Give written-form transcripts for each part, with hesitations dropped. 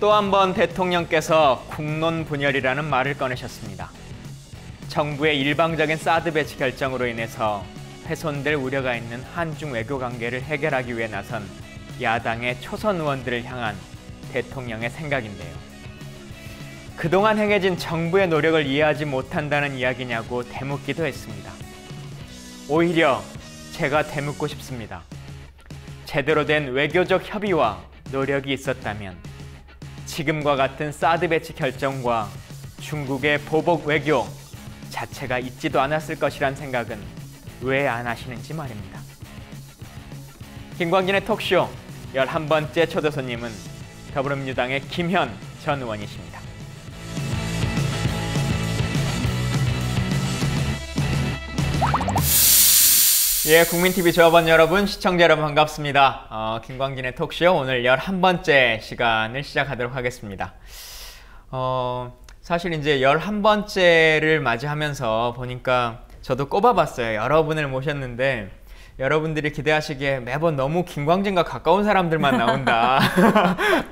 또 한 번 대통령께서 국론 분열이라는 말을 꺼내셨습니다. 정부의 일방적인 사드 배치 결정으로 인해서 훼손될 우려가 있는 한중 외교 관계를 해결하기 위해 나선 야당의 초선 의원들을 향한 대통령의 생각인데요. 그동안 행해진 정부의 노력을 이해하지 못한다는 이야기냐고 되묻기도 했습니다. 오히려 제가 되묻고 싶습니다. 제대로 된 외교적 협의와 노력이 있었다면 지금과 같은 사드 배치 결정과 중국의 보복 외교 자체가 있지도 않았을 것이란 생각은 왜 안 하시는지 말입니다. 김광진의 톡쇼 11번째 초대 손님은 더불어민주당의 김현 전 의원이십니다. 예, 국민TV 조합원 여러분, 시청자 여러분 반갑습니다. 김광진의 톡쇼 오늘 11번째 시간을 시작하도록 하겠습니다. 사실 이제 11번째를 맞이하면서 보니까 저도 꼽아봤어요. 여러분을 모셨는데 여러분들이 기대하시기에 매번 너무 김광진과 가까운 사람들만 나온다.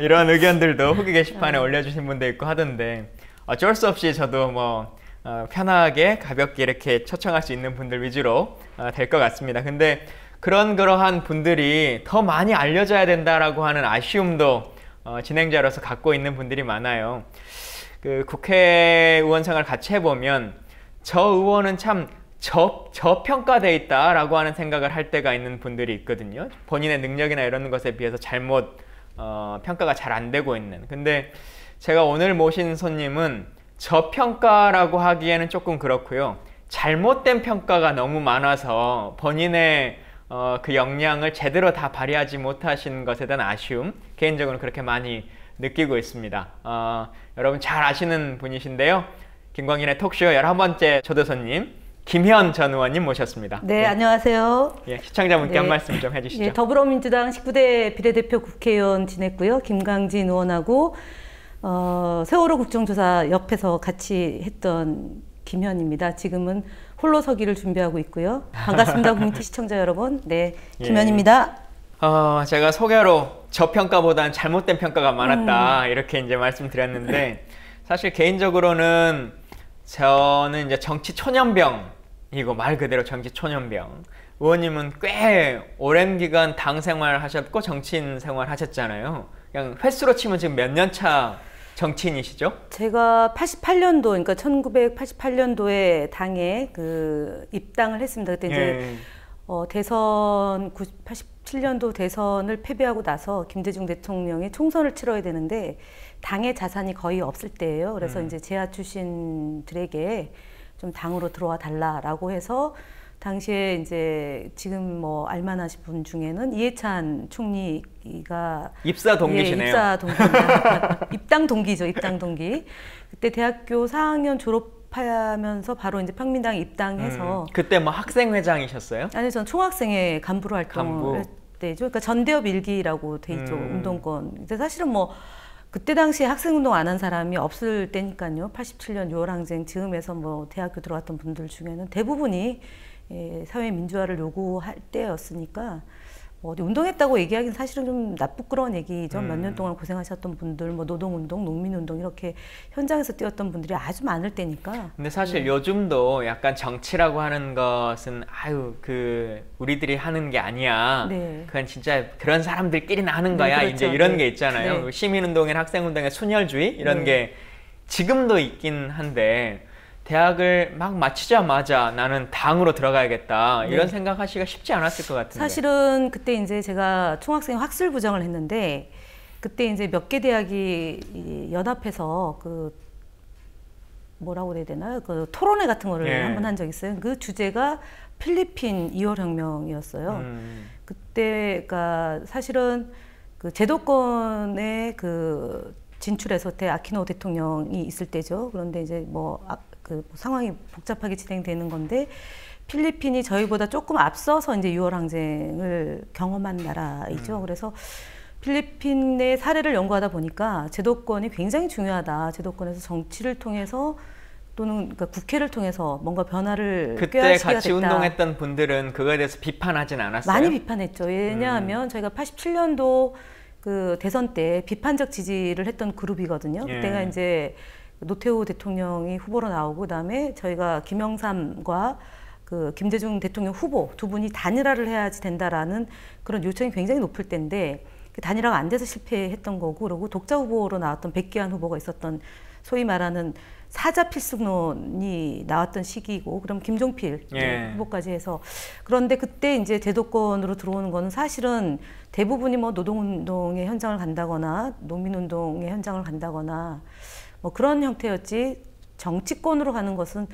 이런 의견들도 후기 게시판에 올려주신 분도 있고 하던데 어쩔 수 없이 저도 편하게 가볍게 이렇게 초청할 수 있는 분들 위주로 될 것 같습니다. 근데 그러한 분들이 더 많이 알려져야 된다라고 하는 아쉬움도 진행자로서 갖고 있는 분들이 많아요. 그 국회의원 생활 같이 해보면 저 의원은 참 저평가돼 있다라고 하는 생각을 할 때가 있는 분들이 있거든요. 본인의 능력이나 이런 것에 비해서 잘못 평가가 잘 안 되고 있는. 근데 제가 오늘 모신 손님은 저평가라고 하기에는 조금 그렇고요. 잘못된 평가가 너무 많아서 본인의 그 역량을 제대로 다 발휘하지 못하신 것에 대한 아쉬움, 개인적으로 그렇게 많이 느끼고 있습니다. 여러분 잘 아시는 분이신데요. 김광진의 톡쇼 11번째 초대 손님 김현 전 의원님 모셨습니다. 네, 안녕하세요. 예, 시청자분께 한 말씀 좀 해주시죠. 예, 더불어민주당 19대 비례대표 국회의원 지냈고요. 김광진 의원하고 세월호 국정조사 옆에서 같이 했던 김현입니다. 지금은 홀로 서기를 준비하고 있고요. 반갑습니다. 국민TV 시청자 여러분. 네, 김현입니다. 제가 소개로 저평가보다는 잘못된 평가가 많았다 이렇게 이제 말씀드렸는데 사실 개인적으로는 저는 이제 정치 초년병이고 말 그대로 정치 초년병. 의원님은 꽤 오랜 기간 당 생활 하셨고 정치인 생활 하셨잖아요. 그냥 횟수로 치면 지금 몇 년 차 정치인이시죠? 제가 88년도, 그러니까 1988년도에 당에 입당을 했습니다. 그때 이제 대선 87년도 대선을 패배하고 나서 김대중 대통령이 총선을 치러야 되는데 당의 자산이 거의 없을 때예요. 그래서 이제 재하 출신들에게 좀 당으로 들어와 달라라고 해서 당시에 이제 지금 알만하신 분 중에는 이해찬 총리가 입사 동기시네요. 예, 입사 동기입니다. 입당 동기죠, 입당 동기. 그때 대학교 4학년 졸업하면서 바로 이제 평민당에 입당해서 그때 학생회장이셨어요? 아니, 전 총학생회 간부로 활동을 할 때죠. 그러니까 전대협 일기라고 돼 있죠, 운동권. 근데 사실은 그때 당시에 학생운동 안 한 사람이 없을 때니까요. 87년 6월 항쟁 즈음에서 대학교 들어갔던 분들 중에는 대부분이 사회 민주화를 요구할 때였으니까 어디 운동했다고 얘기하기는 사실은 좀 나쁘끄러운 얘기죠. 몇 년 동안 고생하셨던 분들, 노동운동, 농민운동 이렇게 현장에서 뛰었던 분들이 아주 많을 때니까. 근데 사실 요즘도 약간 정치라고 하는 것은 우리들이 하는 게 아니야. 네. 그건 진짜 그런 사람들끼리나 하는 거야. 그렇죠. 이제 이런 네. 게 있잖아요. 네. 시민운동이나 학생운동의 순혈주의 이런 네. 게 지금도 있긴 한데 대학을 막 마치자마자 나는 당으로 들어가야겠다 이런 생각하시기가 쉽지 않았을 것 같은데. 사실은 그때 이제 제가 총학생 학술부장을 했는데 그때 이제 몇 개 대학이 연합해서 뭐라고 그래야 되나요? 토론회 같은 거를 한번 한 적이 있어요. 그 주제가 필리핀 2월 혁명이었어요. 그때가 사실은 제도권의 진출해서 때 아키노 대통령이 있을 때죠. 그런데 이제 상황이 복잡하게 진행되는 건데 필리핀이 저희보다 조금 앞서서 이제 6월 항쟁을 경험한 나라이죠. 그래서 필리핀의 사례를 연구하다 보니까 제도권이 굉장히 중요하다. 제도권에서 정치를 통해서 또는 국회를 통해서 뭔가 변화를 그때 같이 됐다. 운동했던 분들은 그거에 대해서 비판하진 않았어요? 많이 비판했죠. 왜냐하면 저희가 87년도 그 대선 때 비판적 지지를 했던 그룹이거든요. 예. 그때가 이제 노태우 대통령이 후보로 나오고 그다음에 저희가 김영삼과 그 김대중 대통령 후보 두 분이 단일화를 해야지 된다라는 그런 요청이 굉장히 높을 때인데 그 단일화가 안 돼서 실패했던 거고 그리고 독자 후보로 나왔던 백기환 후보가 있었던 소위 말하는 사자 필승론이 나왔던 시기이고 그럼 김종필 예. 후보까지 해서 그런데 그때 이제 제도권으로 들어오는 거는 사실은 대부분이 뭐 노동운동의 현장을 간다거나 농민운동의 현장을 간다거나 뭐 그런 형태였지 정치권으로 가는 것은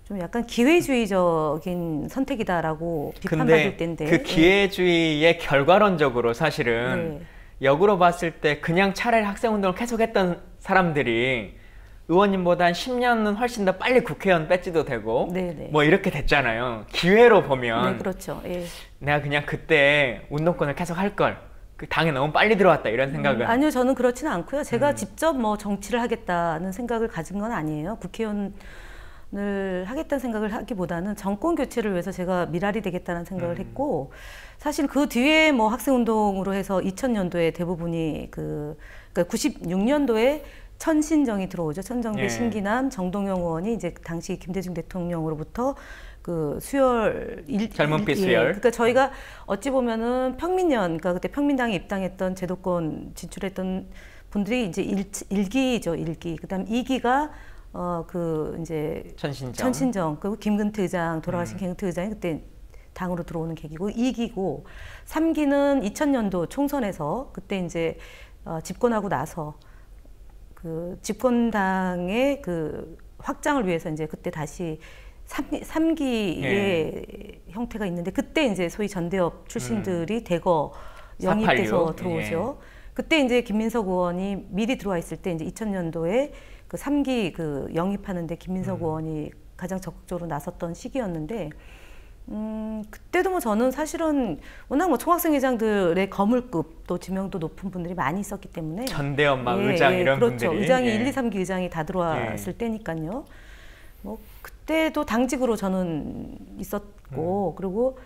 좀 약간 기회주의적인 선택이다라고 비판받을 때인데 그 기회주의의 결과론적으로 사실은 역으로 봤을 때 그냥 차라리 학생운동을 계속했던 사람들이 의원님보다 한 10년은 훨씬 더 빨리 국회의원 배지도 되고 뭐 이렇게 됐잖아요. 기회로 보면 그렇죠. 예. 내가 그냥 그때 운동권을 계속 할 걸. 그 당에 너무 빨리 들어왔다 이런 생각은 아니요, 저는 그렇지는 않고요. 제가 직접 뭐 정치를 하겠다는 생각을 가진 건 아니에요. 국회의원을 하겠다는 생각을 하기보다는 정권 교체를 위해서 제가 미랄이 되겠다는 생각을 했고 사실 그 뒤에 뭐 학생운동으로 해서 2000년도에 대부분이 그러니까 96년도에 천신정이 들어오죠. 천정배, 신기남, 정동영 의원이 이제 당시 김대중 대통령으로부터 그 수혈 젊은피 수혈. 그러니까 저희가 어찌 보면은 평민연, 그러니까 그때 평민당에 입당했던 제도권 진출했던 분들이 이제 1기죠, 1기. 그다음 2기가 그 이제 천신정 그리고 김근태 의장 돌아가신 김근태 의장이 그때 당으로 들어오는 계기고 2기고 3기는 2000년도 총선에서 그때 이제 집권하고 나서 그 집권당의 그 확장을 위해서 이제 그때 다시 3기의 형태가 있는데 그때 이제 소위 전대업 출신들이 대거 영입돼서 들어오죠. 그때 이제 김민석 의원이 미리 들어와 있을 때 이제 2000년도에 그 3기 그 영입하는데 김민석 의원이 가장 적극적으로 나섰던 시기였는데 그때도 뭐 저는 사실은 워낙 뭐 총학생회장들의 거물급 또 지명도 높은 분들이 많이 있었기 때문에 전대협 막 의장 이런 그렇죠. 분들이 의장이 1, 2, 3기 의장이 다 들어왔을 때니까요. 뭐 그때도 당직으로 저는 있었고 그리고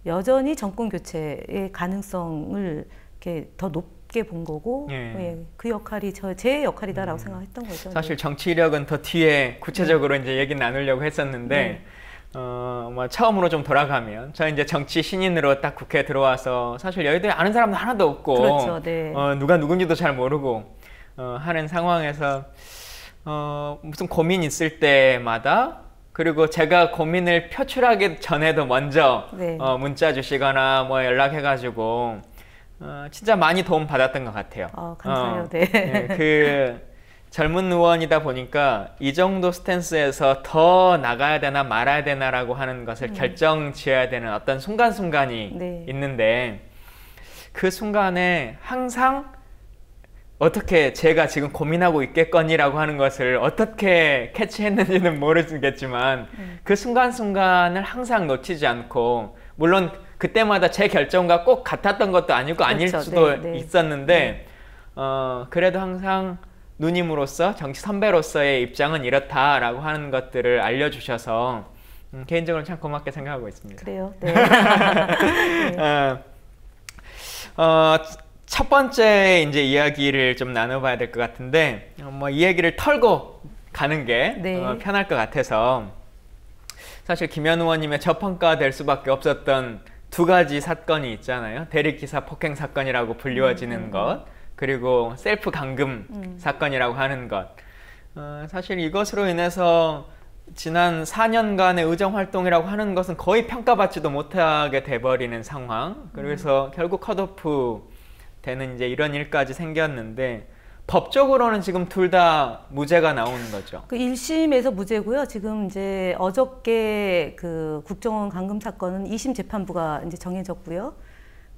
여전히 정권 교체의 가능성을 이렇게 더 높게 본 거고 그 역할이 제 역할이다라고 생각했던 거죠. 사실 정치력은 더 뒤에 구체적으로 이제 얘기 나누려고 했었는데 뭐 처음으로 좀 돌아가면 저 이제 정치 신인으로 딱 국회에 들어와서 사실 여의도에 아는 사람도 하나도 없고 그렇죠, 누가 누군지도 잘 모르고 하는 상황에서 무슨 고민 있을 때마다 그리고 제가 고민을 표출하기 전에도 먼저 문자 주시거나 뭐 연락해가지고 진짜 많이 도움 받았던 것 같아요. 감사해요. 그 젊은 의원이다 보니까 이 정도 스탠스에서 더 나가야 되나 말아야 되나라고 하는 것을 결정 지어야 되는 어떤 순간순간이 있는데 그 순간에 항상 어떻게 제가 지금 고민하고 있겠거니라고 하는 것을 어떻게 캐치했는지는 모르겠지만 그 순간순간을 항상 놓치지 않고 물론 그때마다 제 결정과 꼭 같았던 것도 아니고 아닐 수도 있었는데 그래도 항상 누님으로서 정치 선배로서의 입장은 이렇다라고 하는 것들을 알려주셔서 개인적으로 참 고맙게 생각하고 있습니다. 그래요? 첫 번째 이제 이야기를 좀 나눠봐야 될 것 같은데 뭐 이 얘기를 털고 가는 게 편할 것 같아서 사실 김현 의원님의 저평가될 수밖에 없었던 두 가지 사건이 있잖아요. 대리기사 폭행 사건이라고 불리워지는 것 그리고 셀프 감금 사건이라고 하는 것 사실 이것으로 인해서 지난 4년간의 의정활동이라고 하는 것은 거의 평가받지도 못하게 돼버리는 상황 그래서 결국 컷오프 되는 이제 이런 일까지 생겼는데 법적으로는 지금 둘 다 무죄가 나오는 거죠. 그 1심에서 무죄고요. 지금 이제 어저께 그 국정원 감금 사건은 2심 재판부가 이제 정해졌고요.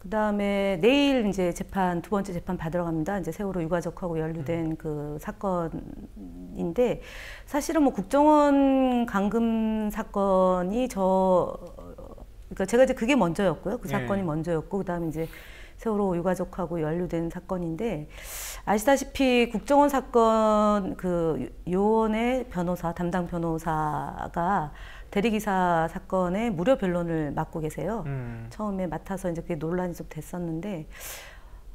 그 다음에 내일 이제 재판, 두 번째 재판 받으러 갑니다. 이제 세월호 유가족하고 연루된 그 사건인데 사실은 뭐 국정원 감금 사건이 그러니까 제가 이제 그게 먼저였고요. 그 사건이 먼저였고, 그 다음에 이제 세월호 유가족하고 연루된 사건인데 아시다시피 국정원 사건 그 요원의 변호사, 담당 변호사가 대리기사 사건에 무료 변론을 맡고 계세요. 처음에 맡아서 이제 그게 논란이 좀 됐었는데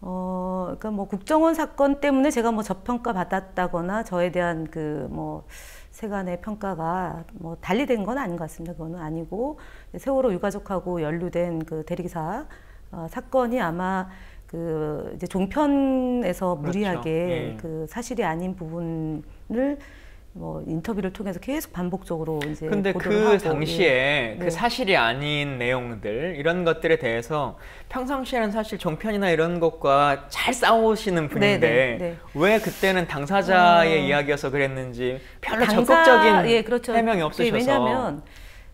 그러니까 뭐 국정원 사건 때문에 제가 뭐 저평가 받았다거나 저에 대한 그 뭐 세간의 평가가 뭐 달리 된 건 아닌 것 같습니다. 그거는 아니고 세월호 유가족하고 연루된 그 대리기사 사건이 아마 그 이제 종편에서 그렇죠. 무리하게 예. 그 사실이 아닌 부분을 뭐 인터뷰를 통해서 계속 반복적으로 이제 근데 보도를 그 하고, 당시에 예. 그 네. 사실이 아닌 내용들 이런 것들에 대해서 평상시에는 사실 종편이나 이런 것과 잘 싸우시는 분인데 네, 네, 네. 왜 그때는 당사자의 이야기여서 그랬는지 별로 당사- 적극적인 예, 그렇죠. 해명이 예, 없으셔서. 왜냐하면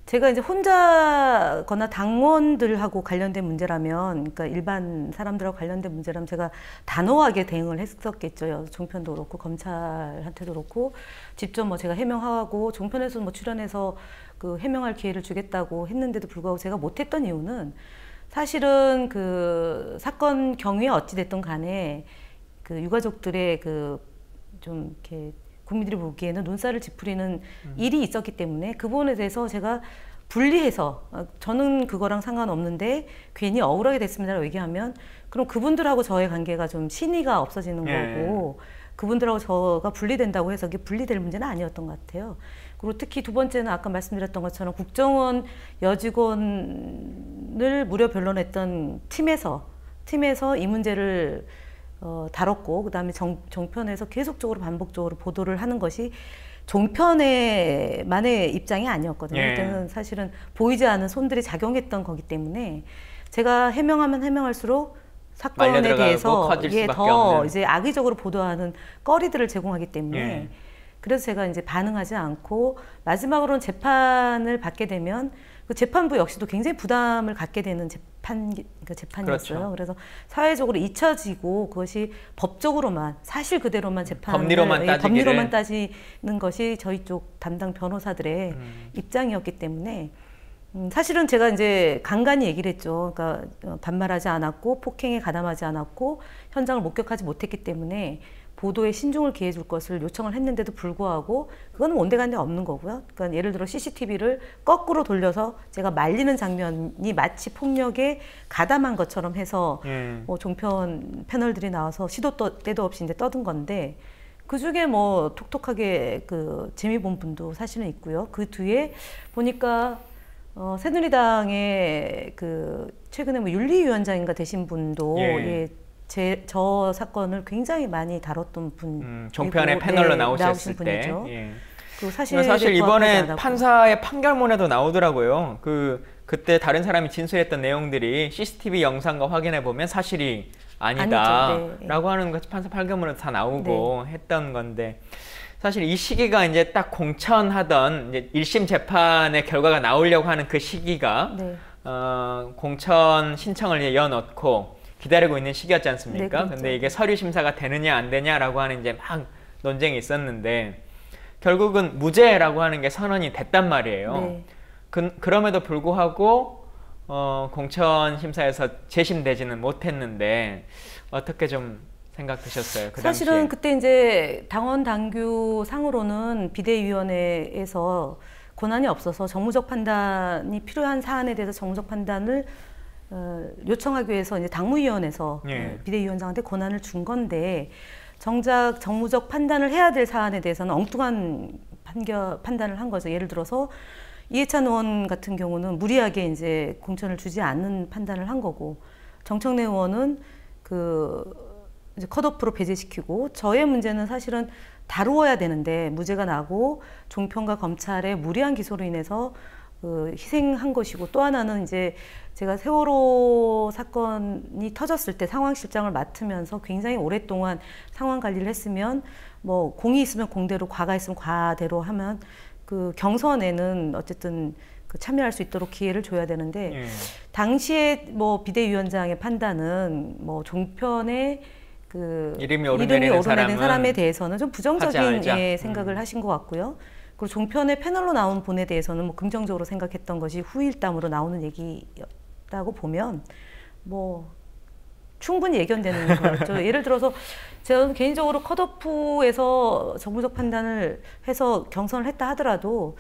제가 이제 혼자거나 당원들하고 관련된 문제라면, 그러니까 일반 사람들하고 관련된 문제라면 제가 단호하게 대응을 했었겠죠. 종편도 그렇고 검찰한테도 그렇고 직접 뭐 제가 해명하고 종편에서 뭐 출연해서 그 해명할 기회를 주겠다고 했는데도 불구하고 제가 못했던 이유는 사실은 그 사건 경위에 어찌 됐든 간에 그 유가족들의 그 좀 이렇게 국민들이 보기에는 눈살을 찌푸리는 일이 있었기 때문에 그 부분에 대해서 제가 분리해서 저는 그거랑 상관없는데 괜히 억울하게 됐습니다라고 얘기하면 그럼 그분들하고 저의 관계가 좀 신의가 없어지는 거고 그분들하고 저가 분리된다고 해서 이게 분리될 문제는 아니었던 것 같아요. 그리고 특히 두 번째는 아까 말씀드렸던 것처럼 국정원 여직원을 무료 변론했던 팀에서 이 문제를 다뤘고 그다음에 종편에서 계속적으로 반복적으로 보도를 하는 것이 종편의만의 입장이 아니었거든요. 예. 그때는 사실은 보이지 않은 손들이 작용했던 거기 때문에 제가 해명하면 해명할수록 사건에 말려 들어가고 대해서 커질 수밖에 더 없는. 이제 악의적으로 보도하는 거리들을 제공하기 때문에 예. 그래서 제가 이제 반응하지 않고 마지막으로는 재판을 받게 되면 그 재판부 역시도 굉장히 부담을 갖게 되는 재판이었어요. 그렇죠. 그래서 사회적으로 잊혀지고 그것이 법적으로만 사실 그대로만 재판을 법리로만 따지는 것이 저희 쪽 담당 변호사들의 입장이었기 때문에 사실은 제가 이제 간간히 얘기를 했죠. 그러니까 반말하지 않았고 폭행에 가담하지 않았고 현장을 목격하지 못했기 때문에 보도에 신중을 기해 줄 것을 요청을 했는데도 불구하고 그건 온데간데 없는 거고요. 그러니까 예를 들어 CCTV를 거꾸로 돌려서 제가 말리는 장면이 마치 폭력에 가담한 것처럼 해서 뭐 종편 패널들이 나와서 시도 때도 없이 이제 떠든 건데 그 중에 뭐 톡톡하게 그 재미 본 분도 사실은 있고요. 그 뒤에 보니까 새누리당의 그 최근에 뭐 윤리위원장인가 되신 분도 저 사건을 굉장히 많이 다뤘던 분. 종편의 패널로 나오셨을 때. 분이죠. 그리고 사실 이번에 판사의 판결문에도 나오더라고요. 그때 다른 사람이 진술했던 내용들이 CCTV 영상과 확인해 보면 사실이 아니다라고 하는 것이 판사 판결문에 다 나오고 했던 건데. 사실 이 시기가 이제 딱 공천하던 이제 1심 재판의 결과가 나오려고 하는 그 시기가 공천 신청을 이제 넣어놓고 기다리고 있는 시기였지 않습니까? 네, 그렇죠. 근데 이게 서류 심사가 되느냐 안 되냐라고 하는 이제 막 논쟁이 있었는데 결국은 무죄라고 하는 게 선언이 됐단 말이에요. 그럼에도 불구하고 공천 심사에서 재심되지는 못했는데 어떻게 좀 생각되셨어요? 그 사실은 당시에. 그때 이제 당원 당규 상으로는 비대위원회에서 권한이 없어서 정무적 판단이 필요한 사안에 대해서 정무적 판단을 요청하기 위해서 이제 당무위원회에서 비대위원장한테 권한을 준 건데 정작 정무적 판단을 해야 될 사안에 대해서는 엉뚱한 판단을 한 거죠. 예를 들어서 이해찬 의원 같은 경우는 무리하게 이제 공천을 주지 않는 판단을 한 거고 정청래 의원은 이제 컷오프로 배제시키고 저의 문제는 사실은 다루어야 되는데 무죄가 나고 종편과 검찰의 무리한 기소로 인해서 희생한 것이고 또 하나는 이제 제가 세월호 사건이 터졌을 때 상황실장을 맡으면서 굉장히 오랫동안 상황 관리를 했으면 뭐 공이 있으면 공대로 과가 있으면 과대로 하면 그 경선에는 어쨌든 참여할 수 있도록 기회를 줘야 되는데 당시에 뭐 비대위원장의 판단은 뭐 종편의 이름이 오르내리는 사람에 대해서는 좀 부정적인 생각을 하신 것 같고요. 그리고 종편의 패널로 나온 분에 대해서는 뭐 긍정적으로 생각했던 것이 후일담으로 나오는 얘기였다고 보면 뭐 충분히 예견되는 거죠. 예를 들어서 저는 개인적으로 컷오프에서 정무적 판단을 해서 경선을 했다 하더라도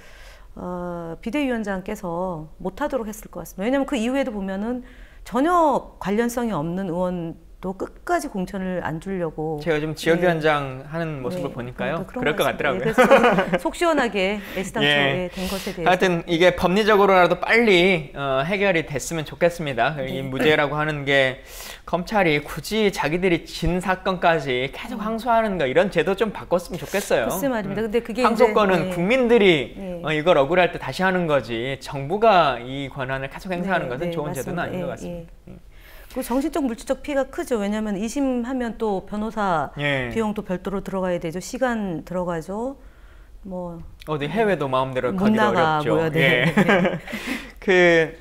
비대위원장께서 못하도록 했을 것 같습니다. 왜냐하면 그 이후에도 보면은 전혀 관련성이 없는 의원 또 끝까지 공천을 안 주려고 제가 좀 지역위원장 하는 모습을 네. 보니까요. 그러니까 그럴 것 같더라고요. 그래서 저는 속 시원하게 애시당초에 된 것에 대해서 하여튼 이게 법리적으로라도 빨리 해결이 됐으면 좋겠습니다. 이 무죄라고 하는 게 검찰이 굳이 자기들이 진 사건까지 계속 항소하는 거 이런 제도 좀 바꿨으면 좋겠어요. 글쎄 말입니다. 근데 그게 항소권은 이제, 국민들이 이걸 억울할 때 다시 하는 거지 정부가 이 권한을 계속 행사하는 것은 좋은 맞습니다. 제도는 아닌 것 같습니다. 그 정신적 물질적 피해가 크죠. 왜냐하면 2심하면 또 변호사 비용도 별도로 들어가야 되죠. 시간 들어가죠. 뭐 어디 해외도 마음대로 못 가기가 어렵죠. 네. 그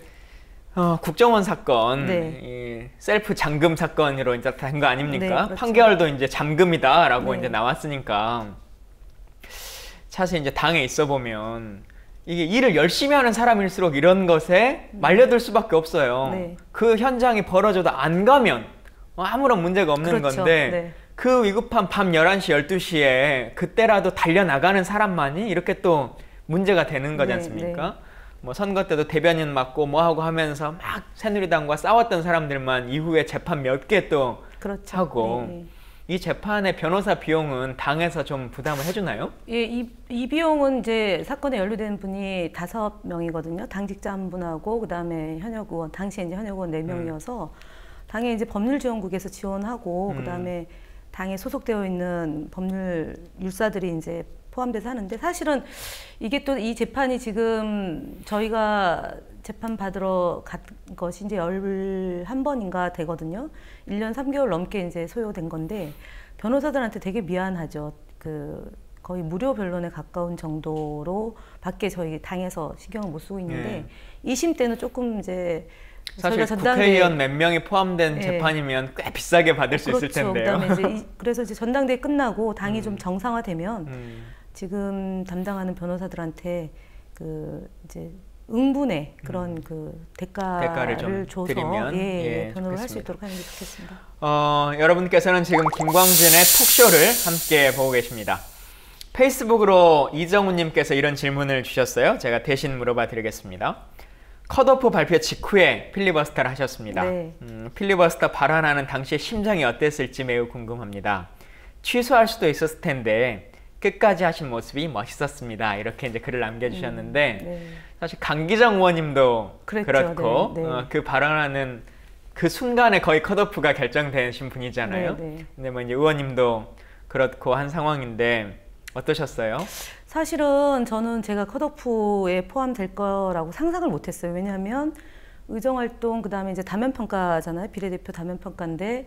국정원 사건, 이 셀프 잠금 사건으로 이제 된 거 아닙니까? 네, 그렇죠. 판결도 이제 잠금이다라고 이제 나왔으니까 사실 이제 당에 있어 보면 이게 일을 열심히 하는 사람일수록 이런 것에 말려들 수밖에 없어요. 그 현장이 벌어져도 안 가면 아무런 문제가 없는 그렇죠. 건데 그 위급한 밤 11시, 12시에 그때라도 달려나가는 사람만이 이렇게 또 문제가 되는 거지 않습니까? 뭐 선거 때도 대변인 맡고 뭐하고 하면서 막 새누리당과 싸웠던 사람들만 이후에 재판 몇 개 또 하고 이 재판의 변호사 비용은 당에서 좀 부담을 해주나요? 예, 이 비용은 이제 사건에 연루된 분이 5명이거든요. 당직자 한 분하고 그다음에 현역 의원, 당시에 이제 현역 의원 4명이어서 당에 이제 법률지원국에서 지원하고 그다음에 당에 소속되어 있는 법률 율사들이 이제 포함돼서 하는데 사실은 이게 또 이 재판이 지금 저희가 재판 받으러 간 것이 이제 11번인가 되거든요. 1년 3개월 넘게 이제 소요된 건데 변호사들한테 되게 미안하죠. 거의 무료 변론에 가까운 정도로 밖에 저희 당에서 신경을 못 쓰고 있는데 2심 때는 조금 이제 사실 국회의원 몇 명이 포함된 재판이면 꽤 비싸게 받을 수 있을 텐데요. 그다음에 이제 그래서 이제 전당대회 끝나고 당이 좀 정상화되면 지금 담당하는 변호사들한테 이제 응분의 그런 대가를 좀 줘서 드리면 변호를 할 수 있도록 하는 게 좋겠습니다. 여러분께서는 지금 김광진의 톡쇼를 함께 보고 계십니다. 페이스북으로 이정우님께서 이런 질문을 주셨어요. 제가 대신 물어봐 드리겠습니다. 컷오프 발표 직후에 필리버스터를 하셨습니다. 필리버스터 발언하는 당시의 심정이 어땠을지 매우 궁금합니다. 취소할 수도 있었을 텐데 끝까지 하신 모습이 멋있었습니다. 이렇게 이제 글을 남겨주셨는데 사실 강기정 의원님도 그렇고 그 발언하는 그 순간에 거의 컷오프가 결정되신 분이잖아요. 근데 뭐 이제 의원님도 그렇고 한 상황인데 어떠셨어요? 사실은 저는 제가 컷오프에 포함될 거라고 상상을 못했어요. 왜냐하면 의정활동 그다음에 이제 다면평가잖아요. 비례대표 다면평가인데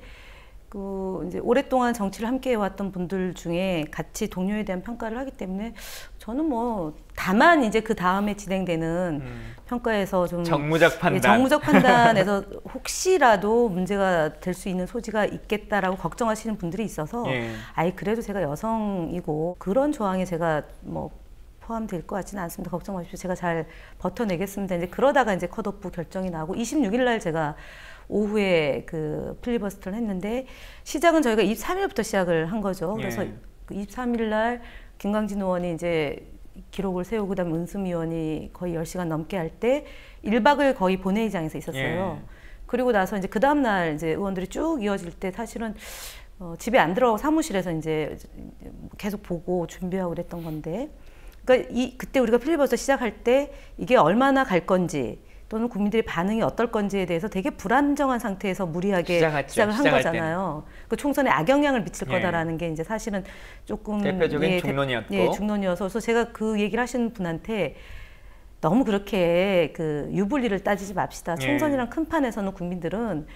이제 오랫동안 정치를 함께 해왔던 분들 중에 같이 동료에 대한 평가를 하기 때문에 저는 뭐 다만 이제 그 다음에 진행되는 평가에서 좀 정무적 판단, 정무적 판단에서 혹시라도 문제가 될 수 있는 소지가 있겠다라고 걱정하시는 분들이 있어서 아이 그래도 제가 여성이고 그런 조항에 제가 뭐 포함될 것 같지는 않습니다. 걱정 마십시오. 제가 잘 버텨내겠습니다. 이제 그러다가 이제 컷오프 결정이 나고 26일 날 제가 오후에 필리버스터를 했는데 시작은 저희가 23일부터 시작을 한 거죠. 그래서 23일 날 김광진 의원이 이제 기록을 세우고 그다음에 은수미 의원이 거의 10시간 넘게 할 때 1박을 거의 본회의장에서 있었어요. 그리고 나서 이제 그 다음 날 이제 의원들이 쭉 이어질 때 사실은 집에 안 들어가고 사무실에서 이제 계속 보고 준비하고 그랬던 건데 그러니까 그때 우리가 필리버스터 시작할 때 이게 얼마나 갈 건지 또는 국민들의 반응이 어떨 건지에 대해서 되게 불안정한 상태에서 무리하게 시작을 한 거잖아요. 그 총선에 악영향을 미칠 거다라는 게 이제 사실은 조금 대표적인 중론이었고, 중론이어서 그래서 제가 그 얘기를 하시는 분한테 너무 그렇게 유불리를 따지지 맙시다. 총선이랑 큰 판에서는 국민들은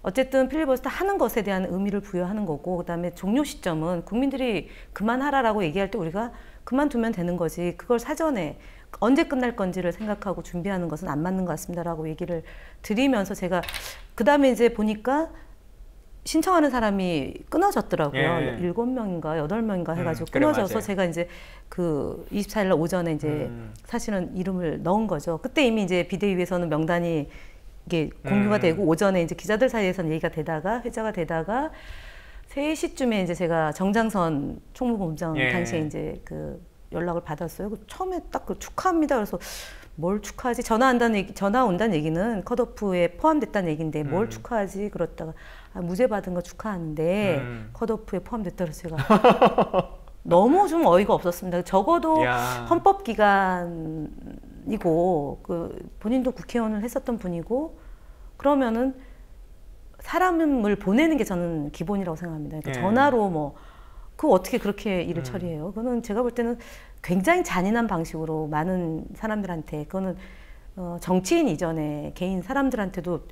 어쨌든 필리버스터 하는 것에 대한 의미를 부여하는 거고 그다음에 종료 시점은 국민들이 그만하라라고 얘기할 때 우리가 그만두면 되는 거지 그걸 사전에 언제 끝날 건지를 생각하고 준비하는 것은 안 맞는 것 같습니다라고 얘기를 드리면서 제가 그 다음에 이제 보니까 신청하는 사람이 끊어졌더라고요. 7명인가 8명인가 해가지고 끊어져서 맞아요. 제가 이제 24일 날 오전에 이제 사실은 이름을 넣은 거죠. 그때 이미 이제 비대위에서는 명단이 이게 공유가 되고 오전에 이제 기자들 사이에서는 얘기가 되다가 회자가 되다가 3시쯤에 이제 제가 정장선 총무본부장 당시에 이제 연락을 받았어요. 처음에 딱 그 축하합니다. 그래서 뭘 축하하지? 전화 온다는 얘기는 컷오프에 포함됐다는 얘기인데 뭘 축하하지? 그렇다가 무죄 받은 거 축하하는데 컷오프에 포함됐다 그래서 제가 너무 좀 어이가 없었습니다. 적어도 헌법기관이고 본인도 국회의원을 했었던 분이고 그러면은 사람을 보내는 게 저는 기본이라고 생각합니다. 그러니까 전화로 그 어떻게 그렇게 일을 처리해요? 그거는 제가 볼 때는 굉장히 잔인한 방식으로 많은 사람들한테 그거는 정치인 이전에 개인 사람들한테도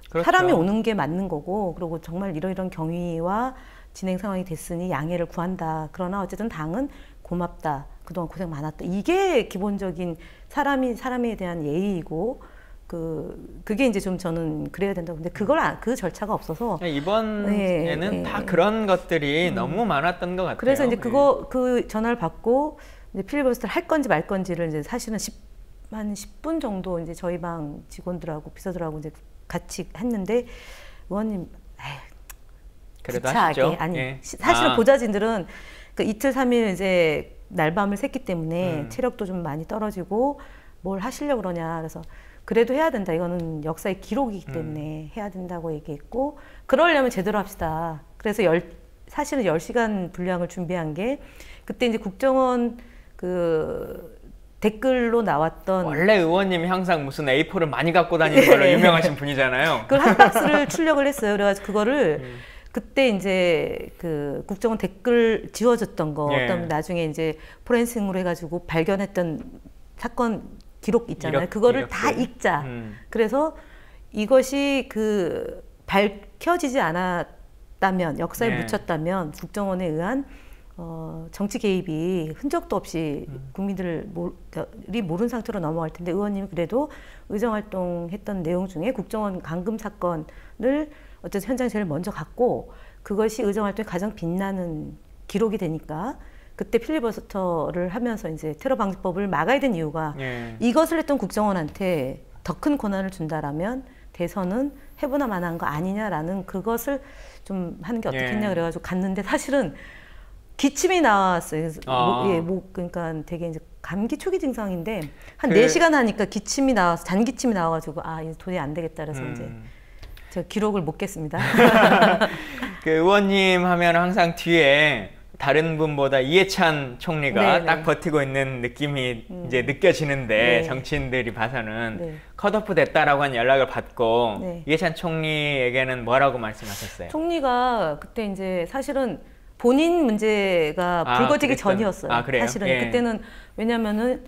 그렇죠. 사람이 오는 게 맞는 거고 그리고 정말 이런 경위와 진행 상황이 됐으니 양해를 구한다. 그러나 어쨌든 당은 고맙다. 그동안 고생 많았다. 이게 기본적인 사람에 대한 예의이고 그게 이제 좀 저는 그래야 된다고. 근데 그 절차가 없어서 이번에는 다 그런 것들이 너무 많았던 것 같아요. 그래서 이제 그 전화를 받고 이제 필리버스터를 할 건지 말 건지를 이제 사실은 한 10분 정도 이제 저희 방 직원들하고 비서들하고 이제 같이 했는데 의원님 그래도 하시죠. 사실은 보좌진들은 그 이틀 3일 이제 날밤을 샜기 때문에 체력도 좀 많이 떨어지고 뭘 하시려고 그러냐. 그래서 그래도 해야 된다. 이거는 역사의 기록이기 때문에 해야 된다고 얘기했고 그러려면 제대로 합시다. 그래서 사실은 10시간 분량을 준비한 게 그때 이제 국정원 댓글로 나왔던 원래 의원님이 항상 무슨 A4를 많이 갖고 다니는 걸로 유명하신 분이잖아요. 그걸 한 박스를 출력을 했어요. 그래가지고 그거를 그때 이제 그 국정원 댓글 지워졌던 거 어떤 나중에 이제 포렌식으로 해가지고 발견했던 사건 기록 있잖아요. 그거를 다 읽자. 그래서 이것이 밝혀지지 않았다면 역사에 묻혔다면 국정원에 의한 정치 개입이 흔적도 없이 국민들이 모르는 상태로 넘어갈 텐데 의원님이 그래도 의정활동했던 내용 중에 국정원 감금 사건을 어쨌든 현장에 제일 먼저 갔고 그것이 의정활동의 가장 빛나는 기록이 되니까 그때 필리버스터를 하면서 이제 테러 방지법을 막아야 된 이유가 이것을 했던 국정원한테 더 큰 권한을 준다라면 대선은 해보나 마나한 거 아니냐라는 그것을 좀 하는 게 어떻겠냐 그래가지고 갔는데 사실은 기침이 나왔어요. 그러니까 되게 이제 감기 초기 증상인데 한 4시간 하니까 기침이 나와서 잔기침이 나와가지고 이제 도저히 안 되겠다 그래서 이제 제가 기록을 못 깼습니다. 그 의원님 하면 항상 뒤에 다른 분보다 이해찬 총리가 딱 버티고 있는 느낌이 이제 느껴지는데 정치인들이 봐서는 컷오프 됐다라고 한 연락을 받고 이해찬 총리에게는 뭐라고 말씀하셨어요? 총리가 그때 이제 사실은 본인 문제가 불거지기 전이었어요. 사실은 그때는 왜냐면은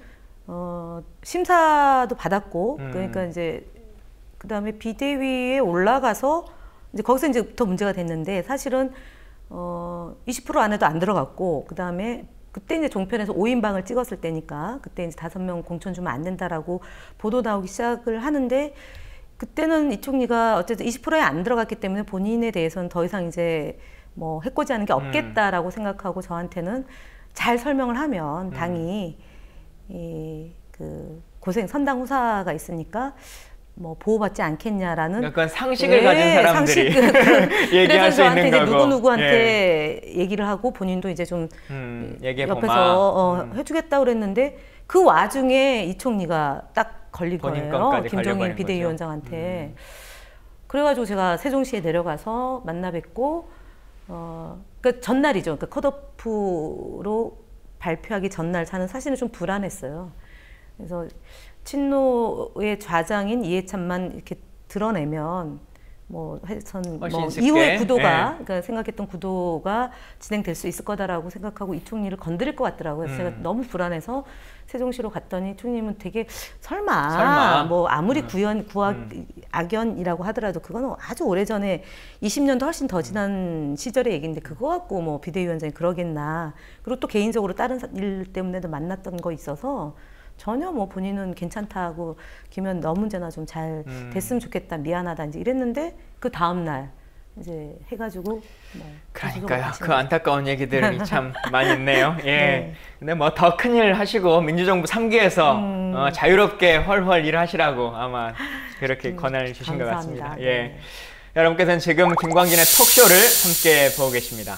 심사도 받았고 그러니까 이제 그 다음에 비대위에 올라가서 이제 거기서 이제 더 문제가 됐는데 사실은 20% 안에도 안 들어갔고 그 다음에 그때 이제 종편에서 5인방을 찍었을 때니까 그때 이제 5명 공천 주면 안 된다라고 보도 나오기 시작을 하는데 그때는 이 총리가 어쨌든 20%에 안 들어갔기 때문에 본인에 대해서는 더 이상 이제 해코지하는 게 없겠다라고 생각하고 저한테는 잘 설명을 하면 당이 그 고생 선당 후사가 있으니까 보호받지 않겠냐라는 약간 상식을 가진 사람들이 얘기할 수 있는 거고. 그래서 누구한테 얘기를 하고 본인도 이제 좀 옆에서 해주겠다고 그랬는데 그 와중에 이 총리가 딱 걸린 거예요. 김종인 비대위원장한테. 그래가지고 제가 세종시에 내려가서 만나 뵙고 그러니까 전날이죠. 그러니까 컷오프로 발표하기 전날 저는 사실은 좀 불안했어요. 그래서 친노의 좌장인 이해찬만 이렇게 드러내면 이후의 구도가 그러니까 생각했던 구도가 진행될 수 있을 거다라고 생각하고 이 총리를 건드릴 것 같더라고요. 그래서 제가 너무 불안해서 세종시로 갔더니 총리는 되게 설마 아무리 악연이라고 하더라도 그거는 아주 오래전에 20년도 훨씬 더 지난 시절의 얘기인데 그거 갖고 비대위원장이 그러겠나. 그리고 또 개인적으로 다른 일 때문에도 만났던 거 있어서 전혀 본인은 괜찮다고 김현 너 문제나 좀 잘 됐으면 좋겠다 미안하다 이제 이랬는데 그 다음 날 이제 해가지고 그러니까요. 그 안타까운 얘기들이 참 많이 있네요. 근데 더 큰일 하시고 민주정부 3기에서 자유롭게 헐헐 일하시라고 아마 그렇게 권한을 주신 감사합니다. 것 같습니다. 여러분께서는 지금 김광진의 톡쇼를 함께 보고 계십니다.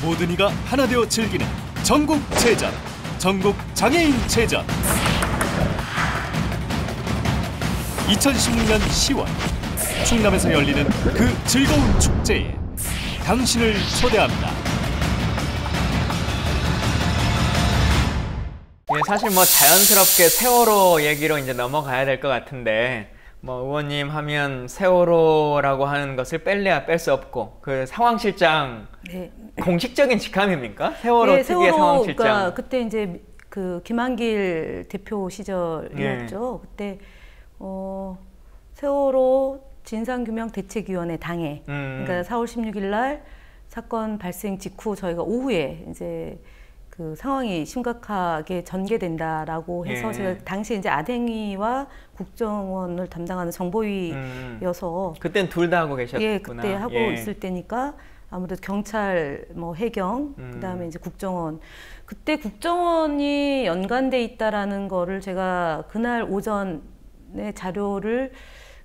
모든 이가 하나 되어 즐기는 전국 체전, 전국 장애인 체전. 2016년 10월 충남에서 열리는 그 즐거운 축제에 당신을 초대합니다. 예, 사실 뭐 자연스럽게 세월호 얘기로 이제 넘어가야 될 것 같은데, 뭐 의원님 하면 세월호라고 하는 것을 뺄래야 뺄 수 없고, 그 상황실장 네. 공식적인 직함입니까? 세월호 네, 특유의 상황실장. 그때 이제 그 김한길 대표 시절이었죠. 예. 그때 세월호 진상규명대책위원회 당해. 그러니까 4월 16일 날 사건 발생 직후 저희가 오후에 이제 그 상황이 심각하게 전개된다라고 해서 예. 제가 당시에 이제 아댕이와 국정원을 담당하는 정보위여서 그땐 둘 다 하고 계셨구나. 예, 그때 하고 예. 있을 때니까 아무래도 경찰, 뭐 해경, 그다음에 이제 국정원. 그때 국정원이 연관돼 있다라는 거를 제가 그날 오전에 자료를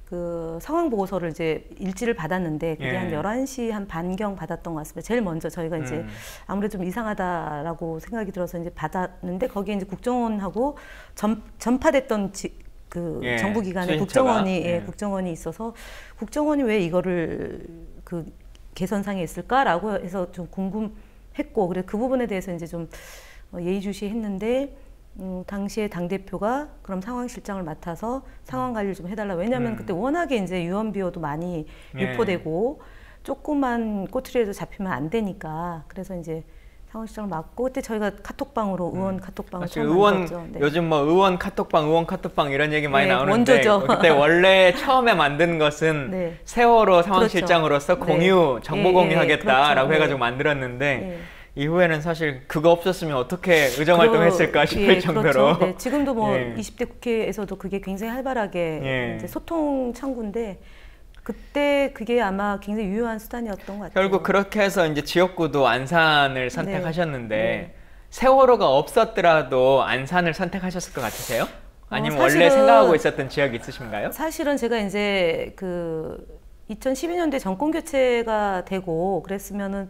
그 상황 보고서를 이제 일지를 받았는데 그게 예. 한 11시 한 반경 받았던 것 같습니다. 제일 먼저 저희가 이제 아무래도 좀 이상하다라고 생각이 들어서 이제 받았는데 거기에 이제 국정원하고 전파됐던 그 예. 정부기관에 수행처가? 국정원이 있어서 국정원이 왜 이거를 그 개선상에 있을까라고 해서 좀 궁금했고 그래 그 부분에 대해서 이제 좀 예의주시했는데 당시에 당대표가 그럼 상황실장을 맡아서 상황 관리를 좀 해달라. 왜냐하면 그때 워낙에 이제 유언비어도 많이 예. 유포되고 조그만 꼬투리에도 잡히면 안 되니까 그래서 이제 상황실장을 맡고 그때 저희가 카톡방으로 의원 카톡방을 처음 의원 만들었죠. 네. 요즘 뭐 의원 카톡방 이런 얘기 많이 네, 나오는데 원조죠. 그때 원래 처음에 만든 것은 네. 세월호 상황실장으로서 그렇죠. 공유 정보 공유하겠다라고 그렇죠. 해가지고 만들었는데 네. 이후에는 사실 그거 없었으면 어떻게 의정 활동했을까 싶을 정도로 그렇죠. 네, 지금도 뭐 예. 20대 국회에서도 그게 굉장히 활발하게 예. 이제 소통 창구인데 그때 그게 아마 굉장히 유효한 수단이었던 것 같아요. 결국 그렇게 해서 이제 지역구도 안산을 선택하셨는데 네. 세월호가 없었더라도 안산을 선택하셨을 것 같으세요? 아니면 원래 사실은 생각하고 있었던 지역이 있으신가요? 사실은 제가 이제 그 2012년도에 정권 교체가 되고 그랬으면은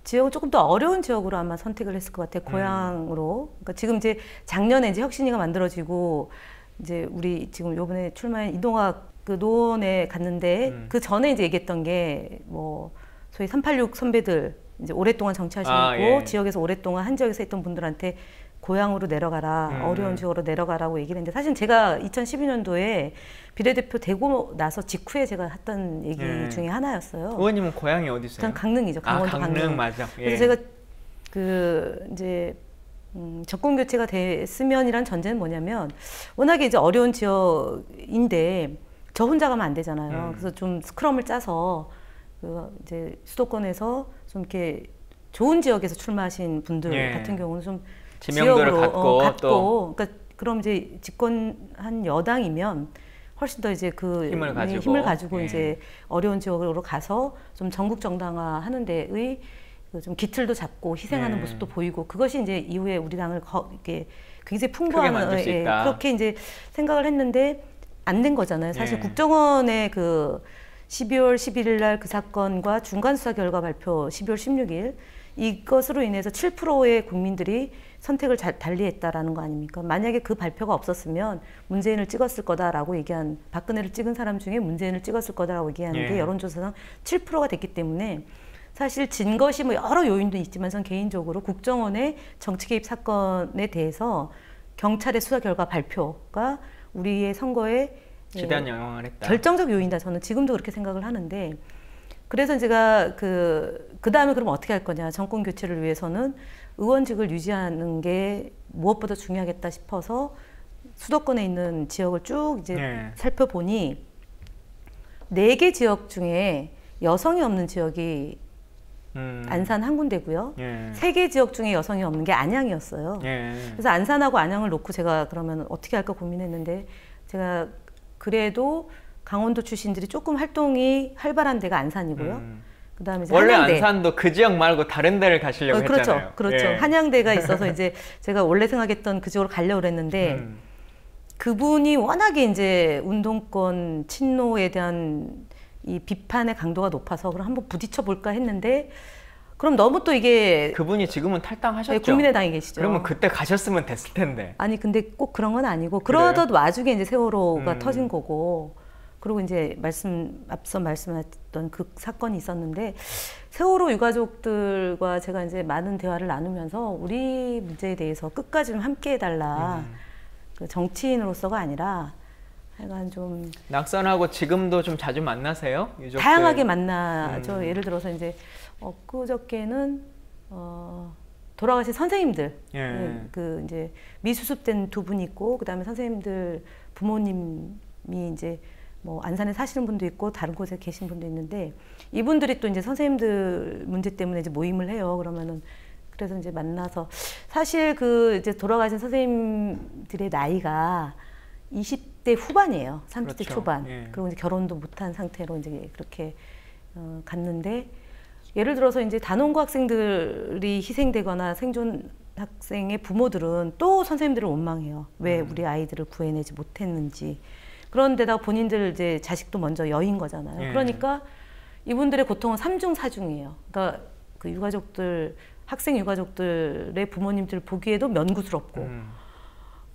지역은 조금 더 어려운 지역으로 아마 선택을 했을 것 같아요. 고향으로. 그러니까 지금 이제 작년에 이제 혁신위가 만들어지고 이제 우리 지금 요번에 출마한 이동학 그 노원에 갔는데 그 전에 이제 얘기했던 게 뭐 소위 386 선배들 이제 오랫동안 정치하시고 예. 지역에서 오랫동안 한 지역에서 있던 분들한테 고향으로 내려가라 어려운 지역으로 내려가라고 얘기를 했는데 사실 제가 2012년도에 비례대표 되고 나서 직후에 제가 했던 얘기 중에 하나였어요. 의원님은 고향이 어디세요? 일단 강릉이죠. 강원도 강릉 맞아. 예. 그래서 제가 그 이제 정권 교체가 됐으면이란 전제는 뭐냐면 워낙에 이제 어려운 지역인데 저 혼자 가면 안 되잖아요. 그래서 좀 스크럼을 짜서 그 이제 수도권에서 좀 이렇게 좋은 지역에서 출마하신 분들 예. 같은 경우는 좀 지명도를 지역으로 갖고 또 그러니까 그럼 이제 집권한 여당이면 훨씬 더 이제 그 힘을 가지고 예. 이제 어려운 지역으로 가서 좀 전국 정당화 하는 데의 좀 기틀도 잡고 희생하는 예. 모습도 보이고 그것이 이제 이후에 우리 당을 이렇게 굉장히 크게 풍부한 만들 수 있다. 그렇게 이제 생각을 했는데 안 된 거잖아요. 사실 예. 국정원의 그 12월 11일 날 그 사건과 중간 수사 결과 발표 12월 16일 이것으로 인해서 7%의 국민들이 선택을 달리했다라는 거 아닙니까? 만약에 그 발표가 없었으면 문재인을 찍었을 거다라고 얘기한 박근혜를 찍은 사람 중에 문재인을 찍었을 거다라고 얘기하는 게 예. 여론조사상 7%가 됐기 때문에 사실 진 것이 뭐 여러 요인도 있지만 전 개인적으로 국정원의 정치 개입 사건에 대해서 경찰의 수사 결과 발표가 우리의 선거에 지대한 영향을 했다. 결정적 요인이다. 저는 지금도 그렇게 생각을 하는데 그래서 제가 그 다음에 그럼 어떻게 할 거냐. 정권 교체를 위해서는 의원직을 유지하는 게 무엇보다 중요하겠다 싶어서 수도권에 있는 지역을 쭉 이제 예. 살펴보니 4개 지역 중에 여성이 없는 지역이 안산 한 군데고요. 예. 3개 지역 중에 여성이 없는 게 안양이었어요. 예. 그래서 안산하고 안양을 놓고 제가 그러면 어떻게 할까 고민했는데 제가 그래도 강원도 출신들이 조금 활동이 활발한 데가 안산이고요. 그다음에 이제 원래 한양대. 안산도 그 지역 말고 다른 데를 가시려고 그렇죠, 했잖아요. 그렇죠. 예. 한양대가 있어서 이제 제가 원래 생각했던 그 지역으로 가려고 그랬는데 그분이 워낙에 이제 운동권 친노에 대한 이 비판의 강도가 높아서 그럼 한번 부딪혀 볼까 했는데 그럼 너무 또 이게 그분이 지금은 탈당하셨죠? 네, 국민의당에 계시죠. 그러면 그때 가셨으면 됐을 텐데. 아니 근데 꼭 그런 건 아니고 그러던 와중에 이제 세월호가 터진 거고 그리고 이제 앞서 말씀하셨던 그 사건이 있었는데 세월호 유가족들과 제가 이제 많은 대화를 나누면서 우리 문제에 대해서 끝까지 좀 함께 해달라. 그 정치인으로서가 아니라 하여간 좀 낙선하고 지금도 좀 자주 만나세요? 유족들? 다양하게 만나죠. 예를 들어서 이제 그저께는 돌아가신 선생님들, 예. 그 이제 미수습된 두 분 있고, 그 다음에 선생님들 부모님이 이제 뭐 안산에 사시는 분도 있고 다른 곳에 계신 분도 있는데 이분들이 또 이제 선생님들 문제 때문에 이제 모임을 해요. 그러면은 그래서 이제 만나서 사실 그 이제 돌아가신 선생님들의 나이가 20대 후반이에요. 30대 그렇죠. 초반. 예. 그리고 이제 결혼도 못한 상태로 이제 그렇게 갔는데 예를 들어서 이제 단원고 학생들이 희생되거나 생존 학생의 부모들은 또 선생님들을 원망해요. 왜 우리 아이들을 구해내지 못했는지. 그런데다가 본인들 이제 자식도 먼저 여인 거잖아요. 예. 그러니까 이분들의 고통은 삼중 사중이에요. 그러니까 그 유가족들, 학생 유가족들의 부모님들 보기에도 면구스럽고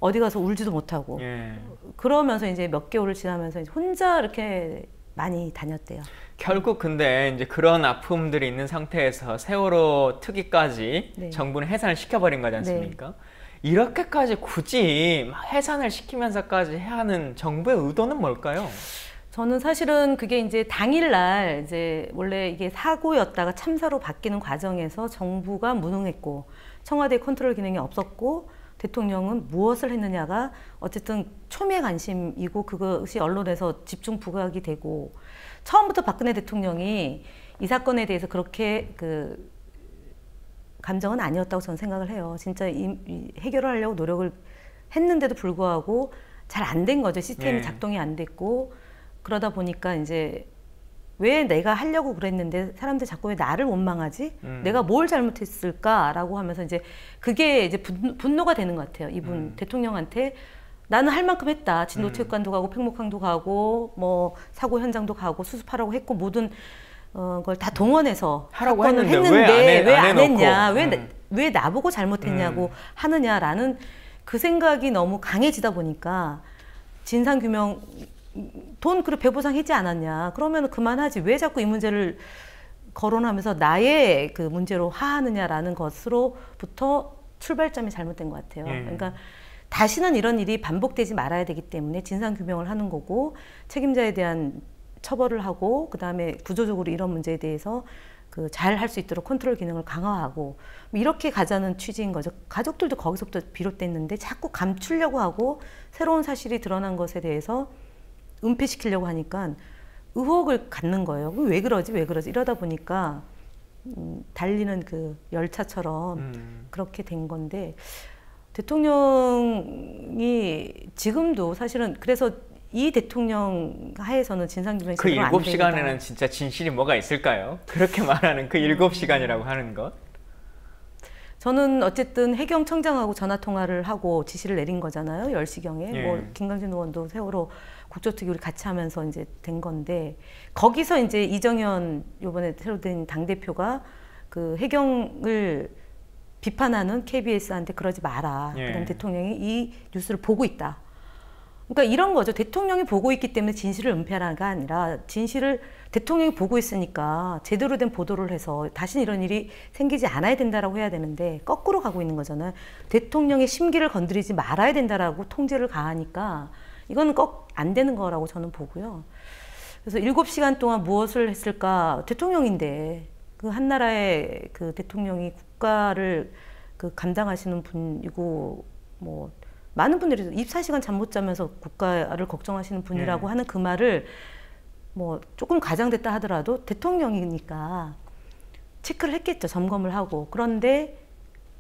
어디 가서 울지도 못하고 예. 그러면서 이제 몇 개월을 지나면서 이제 혼자 이렇게 많이 다녔대요. 결국 근데 이제 그런 아픔들이 있는 상태에서 세월호 특위까지 네. 정부는 해산을 시켜버린 거지 않습니까? 이렇게까지 굳이 막 해산을 시키면서까지 해야 하는 정부의 의도는 뭘까요? 저는 사실은 그게 이제 당일날 이제 원래 이게 사고였다가 참사로 바뀌는 과정에서 정부가 무능했고 청와대 컨트롤 기능이 없었고 대통령은 무엇을 했느냐가 어쨌든 초미의 관심이고 그것이 언론에서 집중 부각이 되고 처음부터 박근혜 대통령이 이 사건에 대해서 그렇게 그 감정은 아니었다고 저는 생각을 해요. 진짜 해결을 하려고 노력을 했는데도 불구하고 잘 안 된 거죠. 시스템이 작동이 안 됐고 그러다 보니까 이제 왜 내가 하려고 그랬는데 사람들 자꾸 왜 나를 원망하지? 내가 뭘 잘못했을까라고 하면서 이제 그게 이제 분노가 되는 것 같아요. 이분 대통령한테 나는 할 만큼 했다. 진도체육관도 가고 팽목항도 가고 뭐 사고 현장도 가고 수습하라고 했고 모든 걸 다 동원해서 하라고 했는데 왜 안 했냐? 왜 나보고 잘못했냐고 하느냐라는 그 생각이 너무 강해지다 보니까 진상규명 돈 그래 배보상 했지 않았냐? 그러면 그만하지. 왜 자꾸 이 문제를 거론하면서 나의 그 문제로 하하느냐라는 것으로부터 출발점이 잘못된 것 같아요. 그러니까 다시는 이런 일이 반복되지 말아야 되기 때문에 진상규명을 하는 거고 책임자에 대한 처벌을 하고 그 다음에 구조적으로 이런 문제에 대해서 그 잘 할 수 있도록 컨트롤 기능을 강화하고 이렇게 가자는 취지인 거죠. 가족들도 거기서부터 비롯됐는데 자꾸 감추려고 하고 새로운 사실이 드러난 것에 대해서 은폐시키려고 하니까 의혹을 갖는 거예요. 왜 그러지? 왜 그러지? 이러다 보니까 달리는 그 열차처럼 그렇게 된 건데 대통령이 지금도 사실은 그래서 이 대통령 하에서는 진상규명이 그 제대로 안 되겠다. 7시간에는 진짜 진실이 뭐가 있을까요? 그렇게 말하는 그 7시간이라고 하는 것? 저는 어쨌든 해경청장하고 전화통화를 하고 지시를 내린 거잖아요. 10시경에. 예. 뭐 김강진 의원도 세월호 국조특위 우리 같이 하면서 이제 된 건데 거기서 이제 이정현 요번에 새로 된 당대표가 그 해경을 비판하는 KBS한테 그러지 마라. 예. 그다음 대통령이 이 뉴스를 보고 있다. 그러니까 이런 거죠. 대통령이 보고 있기 때문에 진실을 은폐하는 게 아니라 진실을 대통령이 보고 있으니까 제대로 된 보도를 해서 다시는 이런 일이 생기지 않아야 된다라고 해야 되는데 거꾸로 가고 있는 거잖아요. 대통령의 심기를 건드리지 말아야 된다라고 통제를 가하니까 이건 꼭 안 되는 거라고 저는 보고요. 그래서 7시간 동안 무엇을 했을까? 대통령인데 그 한 나라의 그 대통령이 국가를 그 감당하시는 분이고 뭐 많은 분들이 24시간 잠 못 자면서 국가를 걱정하시는 분이라고 하는 그 말을 뭐 조금 과장됐다 하더라도 대통령이니까 체크를 했겠죠. 점검을 하고. 그런데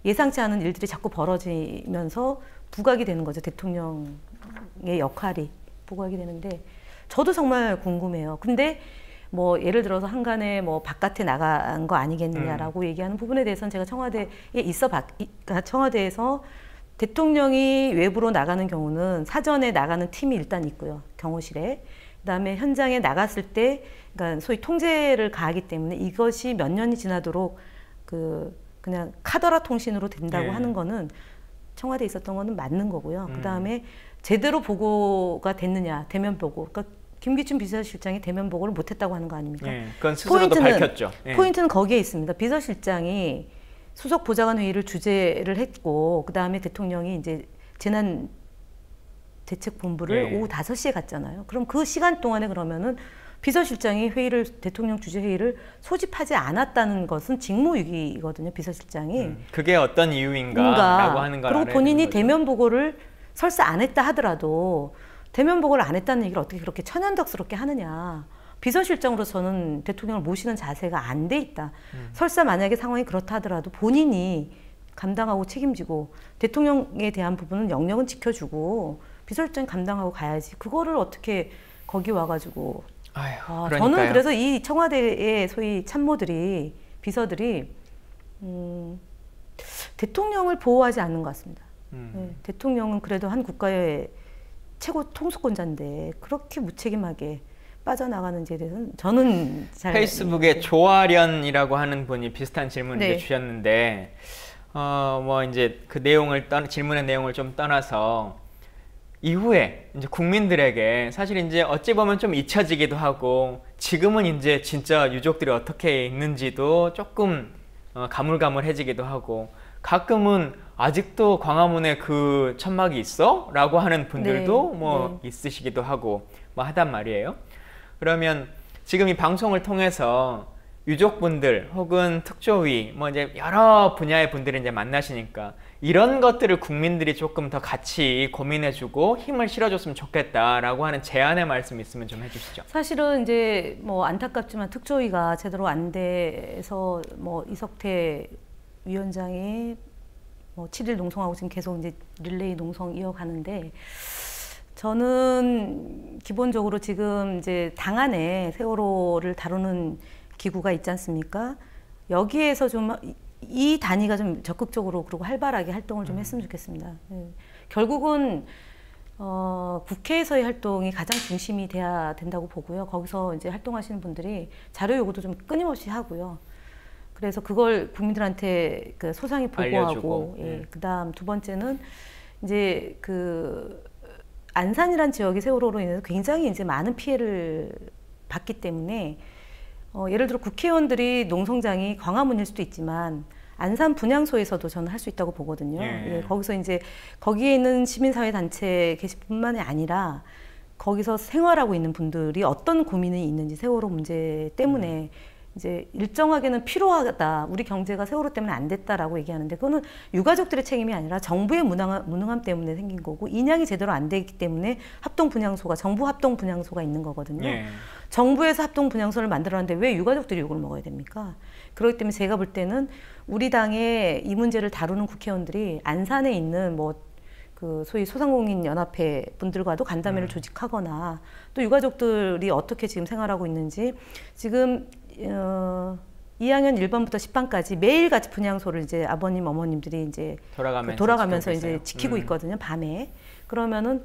예상치 않은 일들이 자꾸 벌어지면서 부각이 되는 거죠. 대통령의 역할이 부각이 되는데 저도 정말 궁금해요. 근데 뭐 예를 들어서 한간에 뭐 바깥에 나간 거 아니겠느냐라고 얘기하는 부분에 대해서는 제가 청와대에 청와대에서 대통령이 외부로 나가는 경우는 사전에 나가는 팀이 일단 있고요. 경호실에. 그다음에 현장에 나갔을 때 그러니까 소위 통제를 가하기 때문에 이것이 몇 년이 지나도록 그냥 카더라 통신으로 된다고 네. 하는 거는 청와대에 있었던 거는 맞는 거고요. 그다음에 제대로 보고가 됐느냐, 대면 보고. 그러니까 김기춘 비서실장이 대면 보고를 못했다고 하는 거 아닙니까? 예, 그건 스스로도 밝혔죠. 예. 포인트는 거기에 있습니다. 비서실장이 수석 보좌관 회의를 주재를 했고, 그 다음에 대통령이 이제 재난 대책본부를 예. 오후 5시에 갔잖아요. 그럼 그 시간 동안에 그러면은 비서실장이 대통령 주재 회의를 소집하지 않았다는 것은 직무유기거든요. 비서실장이. 그게 어떤 이유인가라고 하는 걸 그리고 본인이 대면 보고를 설사 안 했다 하더라도 대면 보고를 안 했다는 얘기를 어떻게 그렇게 천연덕스럽게 하느냐. 비서실장으로서 저는 대통령을 모시는 자세가 안 돼 있다. 설사 만약에 상황이 그렇다 하더라도 본인이 감당하고 책임지고 대통령에 대한 부분은 영역은 지켜주고 비서실장이 감당하고 가야지. 그거를 어떻게 거기 와가지고. 아유, 저는 그래서 이 청와대의 소위 참모들이, 비서들이 대통령을 보호하지 않는 것 같습니다. 네, 대통령은 그래도 한 국가의 최고 통수권자인데 그렇게 무책임하게 빠져나가는지에 대해서는 저는 잘 페이스북에 조아련이라고 하는 분이 비슷한 질문을 네. 주셨는데 뭐 이제 그 질문의 내용을 좀 떠나서 이후에 이제 국민들에게 사실 이제 어찌 보면 좀 잊혀지기도 하고 지금은 이제 진짜 유족들이 어떻게 있는지도 조금 가물가물해지기도 하고 가끔은 아직도 광화문에 그 천막이 있어? 라고 하는 분들도 네, 뭐 있으시기도 하고 뭐 하단 말이에요. 그러면 지금 이 방송을 통해서 유족분들 혹은 특조위 뭐 이제 여러 분야의 분들이 이제 만나시니까 이런 것들을 국민들이 조금 더 같이 고민해주고 힘을 실어줬으면 좋겠다라고 하는 제안의 말씀 있으면 좀 해주시죠. 사실은 이제 뭐 안타깝지만 특조위가 제대로 안 돼서 뭐 이석태 위원장이 뭐 7일 농성하고 지금 계속 이제 릴레이 농성 이어가는데 저는 기본적으로 지금 이제 당 안에 세월호를 다루는 기구가 있지 않습니까? 여기에서 좀 이 단위가 좀 적극적으로 그리고 활발하게 활동을 좀 했으면 좋겠습니다. 네. 결국은 국회에서의 활동이 가장 중심이 돼야 된다고 보고요. 거기서 이제 활동하시는 분들이 자료 요구도 좀 끊임없이 하고요. 그래서 그걸 국민들한테 그 소상히 보고하고, 예. 그다음 두 번째는 이제 그 안산이란 지역이 세월호로 인해서 굉장히 이제 많은 피해를 봤기 때문에 예를 들어 국회의원들이 농성장이 광화문일 수도 있지만 안산 분향소에서도 저는 할 수 있다고 보거든요. 예, 거기서 이제 거기에 있는 시민사회 단체 게시뿐만이 아니라 거기서 생활하고 있는 분들이 어떤 고민이 있는지 세월호 문제 때문에 이제 일정하게는 필요하다. 우리 경제가 세월호 때문에 안 됐다라고 얘기하는데 그거는 유가족들의 책임이 아니라 정부의 무능함 때문에 생긴 거고 인양이 제대로 안 되기 때문에 정부 합동 분향소가 있는 거거든요. 예. 정부에서 합동 분향소를 만들었는데 왜 유가족들이 욕을 먹어야 됩니까? 그렇기 때문에 제가 볼 때는 우리 당의 이 문제를 다루는 국회의원들이 안산에 있는 뭐 그 소위 소상공인 연합회 분들과도 간담회를 조직하거나 또 유가족들이 어떻게 지금 생활하고 있는지 지금 2학년 1반부터 10반까지 매일같이 분향소를 이제 아버님 어머님들이 이제 돌아가면서 이제 지키고 있거든요. 밤에. 그러면은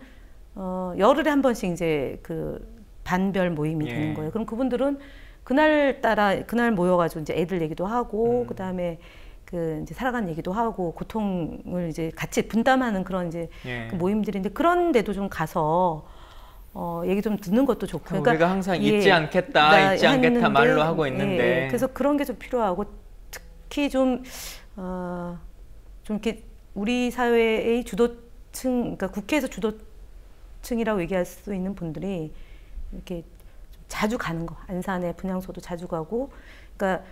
열흘에 한 번씩 이제 그 반별 모임이 되는 거예요. 그럼 그분들은 그날 모여가지고 이제 애들 얘기도 하고 그다음에 그 이제 살아간 얘기도 하고 고통을 이제 같이 분담하는 그런 이제 그 모임들인데 그런 데도 좀 가서 얘기 좀 듣는 것도 좋고. 그러니까 우리가 항상 잊지 않겠다 말로 하고 있는데. 그래서 그런 게 좀 필요하고 특히 좀 이렇게 우리 사회의 주도층, 그러니까 국회에서 주도층이라고 얘기할 수 있는 분들이 이렇게 좀 자주 가는 거. 안산에 분향소도 자주 가고, 그러니까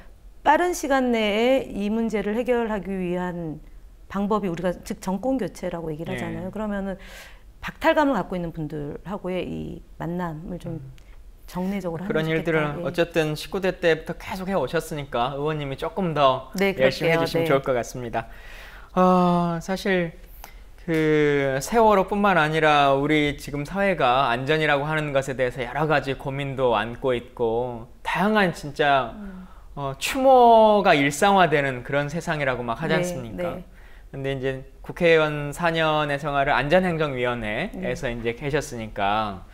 빠른 시간 내에 이 문제를 해결하기 위한 방법이 우리가 즉 정권 교체라고 얘기를 하잖아요. 그러면은 박탈감을 갖고 있는 분들하고의 이 만남을 좀 정례적으로 하는 그런 일들을 어쨌든 19대 때부터 계속 해 오셨으니까 의원님이 조금 더 열심히 해주시면 좋을 것 같습니다. 사실 그 세월호뿐만 아니라 우리 지금 사회가 안전이라고 하는 것에 대해서 여러 가지 고민도 안고 있고 다양한 진짜 추모가 일상화되는 그런 세상이라고 막 하지 않습니까? 근데 이제 국회의원 4년의 생활을 안전행정위원회에서 이제 계셨으니까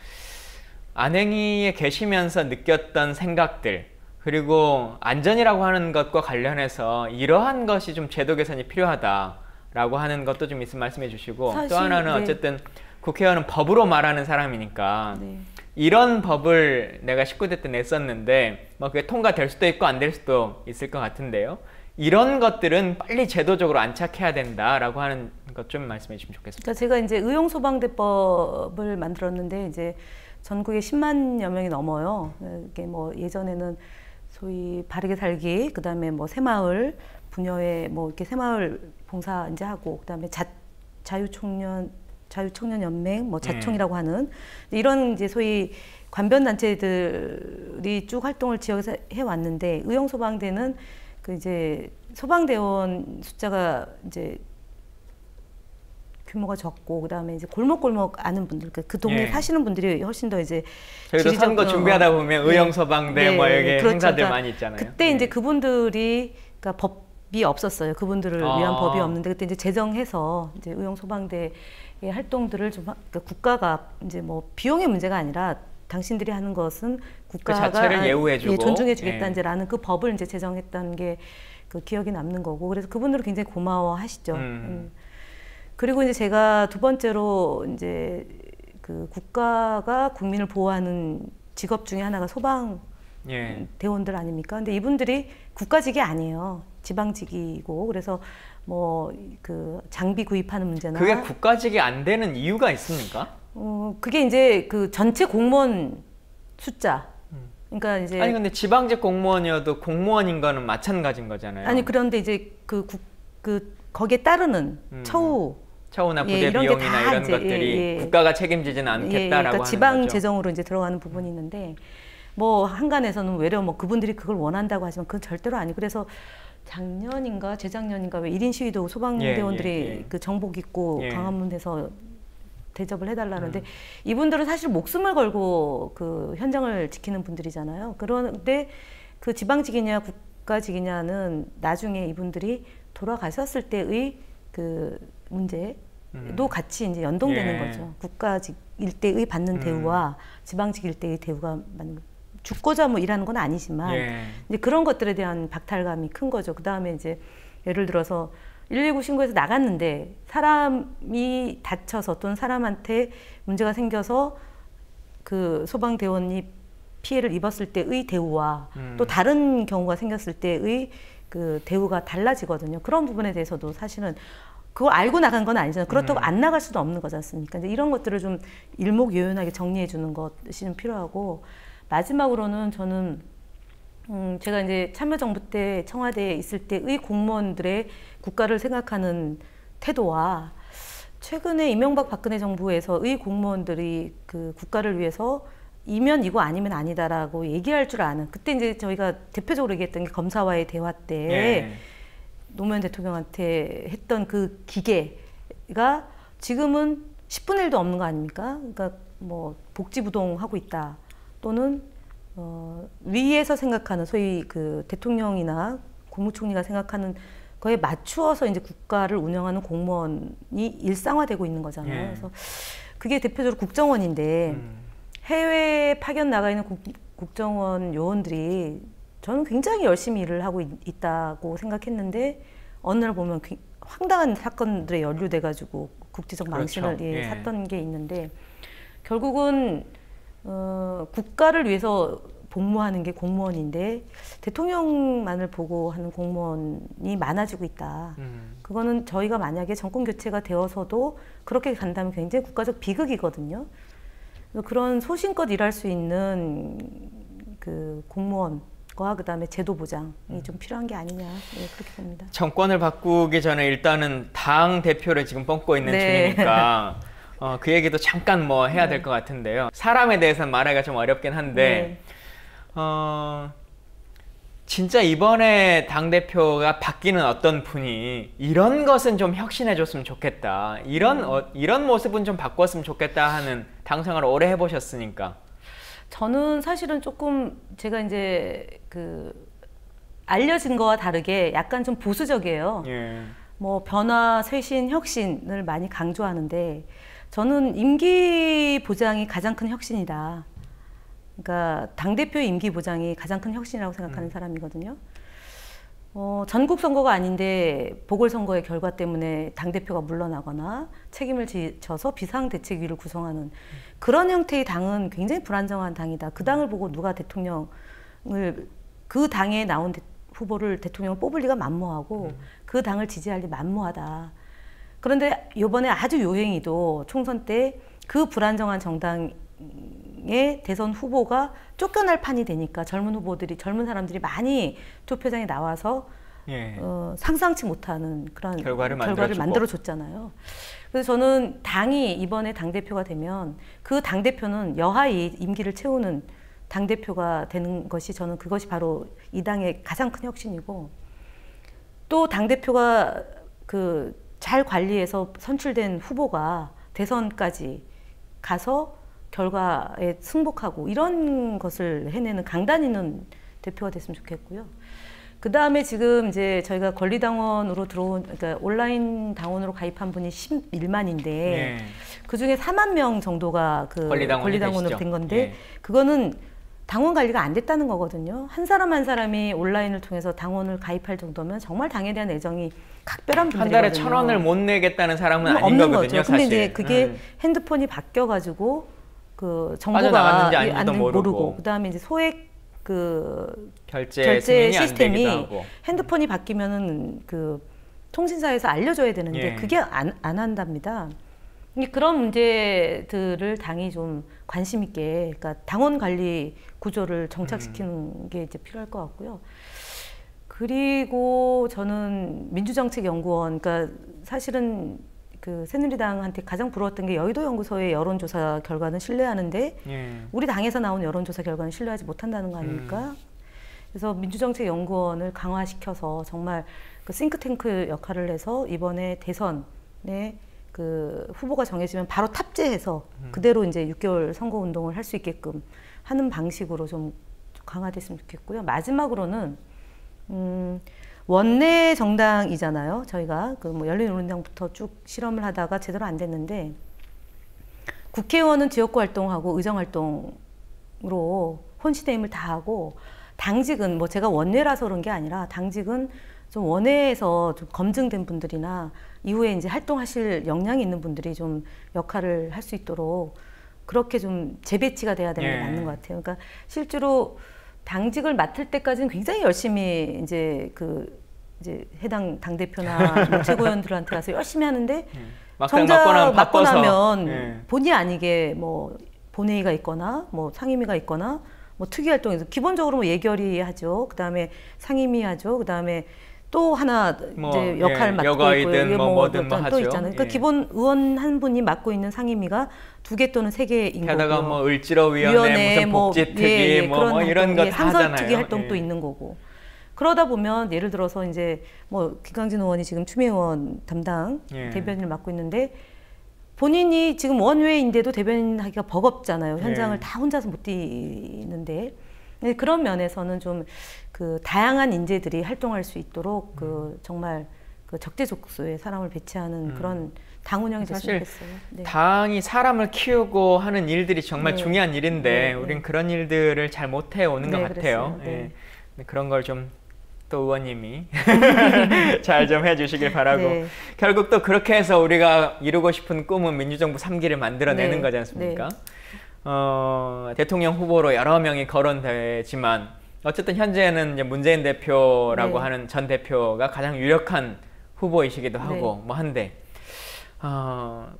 안행위에 계시면서 느꼈던 생각들, 그리고 안전이라고 하는 것과 관련해서 이러한 것이 좀 제도 개선이 필요하다라고 하는 것도 좀 있으면 말씀해 주시고, 사실, 또 하나는 네. 어쨌든 국회의원은 법으로 말하는 사람이니까 네. 이런 법을 내가 19대 때 냈었는데 뭐 그게 통과될 수도 있고 안 될 수도 있을 것 같은데요. 이런 것들은 빨리 제도적으로 안착해야 된다라고 하는 것 좀 말씀해 주시면 좋겠습니다. 그러니까 제가 이제 의용소방대법을 만들었는데 이제 전국에 10만여 명이 넘어요. 이게 뭐 예전에는 소위 바르게 살기, 그다음에 뭐 새마을 부녀회 뭐 이렇게 새마을 봉사 이제 하고, 그다음에 자유청년 연맹 뭐 자청이라고 하는 이런 이제 소위 관변 단체들이 쭉 활동을 지역에서 해 왔는데, 의용소방대는 그 이제 소방대원 숫자가 이제 규모가 적고, 그다음에 이제 골목골목 아는 분들, 그 동네에 사시는 분들이 훨씬 더 이제 저희도 선거 준비하다 보면 의용소방대 뭐 여기 그렇죠. 행사들 그러니까 많이 있잖아요. 그때 이제 그분들이, 그러니까 법이 없었어요. 그분들을 위한 법이 없는데, 그때 이제 제정해서 이제 의용소방대의 활동들을 좀, 그러니까 국가가 이제 뭐 비용의 문제가 아니라 당신들이 하는 것은 국가가 그 자체를 예우해주고 존중해주겠다 이제라는 그 법을 이제 제정했다는 게 그 기억이 남는 거고, 그래서 그분들은 굉장히 고마워하시죠. 그리고 이제 제가 두 번째로 이제 그 국가가 국민을 보호하는 직업 중에 하나가 소방 대원들 아닙니까? 근데 이분들이 국가직이 아니에요. 지방직이고, 그래서 뭐 그 장비 구입하는 문제나, 그게 국가직이 안 되는 이유가 있습니까? 그게 이제 그 전체 공무원 숫자. 그러니까 이제 아니 근데 지방직 공무원이어도 공무원인 거는 마찬가지인 거잖아요. 아니 그런데 이제 거기에 따르는 처우나 부대 이런 비용이나 이런 이제, 것들이 국가가 책임지지는 않겠다라고 그러니까 하는 지방 거죠. 재정으로 이제 들어가는 부분이 있는데, 뭐 한간에서는 외려 뭐 그분들이 그걸 원한다고 하지만 그건 절대로 아니고, 그래서 작년인가 재작년인가 왜 1인 시위도 소방대원들이 그 정복 입고 광화문에서 대접을 해달라는데, 이분들은 사실 목숨을 걸고 그 현장을 지키는 분들이잖아요. 그런데 그 지방직이냐 국가직이냐는 나중에 이분들이 돌아가셨을 때의 그 문제도 같이 이제 연동되는 거죠. 국가직일 때의 받는 대우와 지방직일 때의 대우가 죽고자 뭐 일하는 건 아니지만 이제 그런 것들에 대한 박탈감이 큰 거죠. 그 다음에 이제 예를 들어서 119 신고해서 나갔는데 사람이 다쳐서 또는 사람한테 문제가 생겨서 그 소방대원이 피해를 입었을 때의 대우와 또 다른 경우가 생겼을 때의 그 대우가 달라지거든요. 그런 부분에 대해서도 사실은 그걸 알고 나간 건 아니잖아요. 그렇다고 안 나갈 수도 없는 거지 않습니까? 이제 이런 것들을 좀 일목요연하게 정리해 주는 것이 좀 필요하고, 마지막으로는 저는 제가 이제 참여정부 때 청와대에 있을 때의 공무원들의 국가를 생각하는 태도와 최근에 이명박 박근혜 정부에서의 공무원들이 그 국가를 위해서 이면 이거 아니면 아니다라고 얘기할 줄 아는, 그때 이제 저희가 대표적으로 얘기했던 게 검사와의 대화 때 노무현 대통령한테 했던 그 기계가 지금은 10분의 1도 없는 거 아닙니까? 그러니까 뭐 복지부동하고 있다, 또는 위에서 생각하는 소위 그 대통령이나 국무총리가 생각하는 거에 맞추어서 이제 국가를 운영하는 공무원이 일상화되고 있는 거잖아요. 그래서 그게 대표적으로 국정원인데 해외에 파견 나가 있는 국정원 요원들이 저는 굉장히 열심히 일을 하고 있다고 생각했는데, 어느 날 보면 황당한 사건들에 연루돼가지고 국제적 망신을 샀던 게 있는데, 결국은 국가를 위해서 복무하는 게 공무원인데 대통령만을 보고 하는 공무원이 많아지고 있다. 그거는 저희가 만약에 정권 교체가 되어서도 그렇게 간다면 굉장히 국가적 비극이거든요. 그래서 그런 소신껏 일할 수 있는 그 공무원과 그다음에 제도 보장이 좀 필요한 게 아니냐, 그렇게 봅니다. 정권을 바꾸기 전에 일단은 당 대표를 지금 뽑고 있는 중이니까 그 얘기도 잠깐 뭐 해야 될 것 같은데요. 사람에 대해서는 말하기가 좀 어렵긴 한데 진짜 이번에 당대표가 바뀌는 어떤 분이 이런 것은 좀 혁신해 줬으면 좋겠다, 이런 모습은 좀 바꿨으면 좋겠다 하는 당생활을 오래 해보셨으니까. 저는 사실은 조금 제가 이제 그 알려진 거와 다르게 약간 좀 보수적이에요. 뭐 변화, 쇄신, 혁신을 많이 강조하는데 저는 임기 보장이 가장 큰 혁신이다. 그러니까 당대표 임기 보장이 가장 큰 혁신이라고 생각하는 사람이거든요. 전국 선거가 아닌데 보궐선거의 결과 때문에 당대표가 물러나거나 책임을 져서 비상대책위를 구성하는 그런 형태의 당은 굉장히 불안정한 당이다. 그 당을 보고 누가 대통령을, 그 당에 나온 후보를 대통령을 뽑을 리가 만무하고 그 당을 지지할 리 만무하다. 그런데 이번에 아주 요행히도 총선 때 그 불안정한 정당의 대선 후보가 쫓겨날 판이 되니까 젊은 사람들이 많이 투표장에 나와서 예. 상상치 못하는 그런 결과를 만들어줬잖아요. 그래서 저는 당이 이번에 당대표가 되면 그 당대표는 여하의 임기를 채우는 당대표가 되는 것이, 저는 그것이 바로 이 당의 가장 큰 혁신이고, 또 당대표가 잘 관리해서 선출된 후보가 대선까지 가서 결과에 승복하고 이런 것을 해내는 강단 있는 대표가 됐으면 좋겠고요. 그 다음에 지금 이제 저희가 권리당원으로 그러니까 온라인 당원으로 가입한 분이 11만인데 예. 그 중에 4만 명 정도가 권리당원으로 된 건데 예. 그거는 당원 관리가 안 됐다는 거거든요. 한 사람 한 사람이 온라인을 통해서 당원을 가입할 정도면 정말 당에 대한 애정이 각별한 분들이거든요. 한 달에 1,000원을 못 내겠다는 사람은 아닌 없는 거거든요, 거죠. 근데 사실. 이제 그게 핸드폰이 바뀌어가지고 그 빠져나갔는지 정보가 아닌지도 모르고. 그다음에 이제 소액 결제 시스템이 핸드폰이 바뀌면은 그 통신사에서 알려줘야 되는데 예. 그게 안 한답니다. 그런 문제들을 당이 좀 관심 있게, 그러니까 당원 관리 구조를 정착시키는 게 이제 필요할 것 같고요. 그리고 저는 민주정책연구원, 그러니까 사실은 그 새누리당한테 가장 부러웠던 게 여의도 연구소의 여론조사 결과는 신뢰하는데 예. 우리 당에서 나온 여론조사 결과는 신뢰하지 못한다는 거 아닙니까? 그래서 민주정책연구원을 강화시켜서 정말 그 싱크탱크 역할을 해서 이번에 대선에 그 후보가 정해지면 바로 탑재해서 그대로 이제 6개월 선거운동을 할 수 있게끔 하는 방식으로 좀 강화됐으면 좋겠고요. 마지막으로는 원내 정당이잖아요. 저희가 그 뭐 열린우리당부터 쭉 실험을 하다가 제대로 안 됐는데, 국회의원은 지역구 활동하고 의정 활동으로 혼신의 힘을 다하고, 당직은 뭐 제가 원내라서 그런 게 아니라 당직은 좀 원내에서 좀 검증된 분들이나 이후에 이제 활동하실 역량이 있는 분들이 좀 역할을 할 수 있도록 그렇게 좀 재배치가 돼야 되는 게 맞는 것 같아요. 그러니까 실제로 당직을 맡을 때까지는 굉장히 열심히 이제 해당 당대표나 뭐 최고위원들한테 가서 열심히 하는데 정작 맡고 나면 본의 아니게 뭐 본회의가 있거나 뭐 상임위가 있거나 뭐 특위 활동에서 기본적으로 뭐 예결위 하죠. 그다음에 상임위 하죠. 그다음에 또 하나 뭐, 이제 역할 맡고 여가이든 있고, 뭐든 뭐 또 하죠. 있잖아요. 그러니까 기본 의원 한 분이 맡고 있는 상임위가 2개 또는 3개인 거고요. 게다가 뭐 을지로위원회, 무슨 복지특위 뭐 이런 거 다 하잖아요. 상설특위 활동도 있는 거고. 그러다 보면 예를 들어서 이제 뭐 김광진 의원이 지금 추미애 의원 담당 대변인을 맡고 있는데, 본인이 지금 원외인데도 대변인 하기가 버겁잖아요. 현장을 다 혼자서 못 뛰는데. 그런 면에서는 좀 그 다양한 인재들이 활동할 수 있도록 그 정말 그 적재적소에 사람을 배치하는 그런 당 운영이 됐으면 좋겠어요. 네. 당이 사람을 키우고 하는 일들이 정말 중요한 일인데 우린 그런 일들을 잘 못해 오는 것 같아요. 네. 그런 걸 좀 또 의원님이 잘 좀 해주시길 바라고, 결국 또 그렇게 해서 우리가 이루고 싶은 꿈은 민주정부 3기를 만들어내는 거지 않습니까? 대통령 후보로 여러 명이 거론되지만 어쨌든 현재는 이제 문재인 대표라고 하는 전 대표가 가장 유력한 후보이시기도 하고 뭐 한데,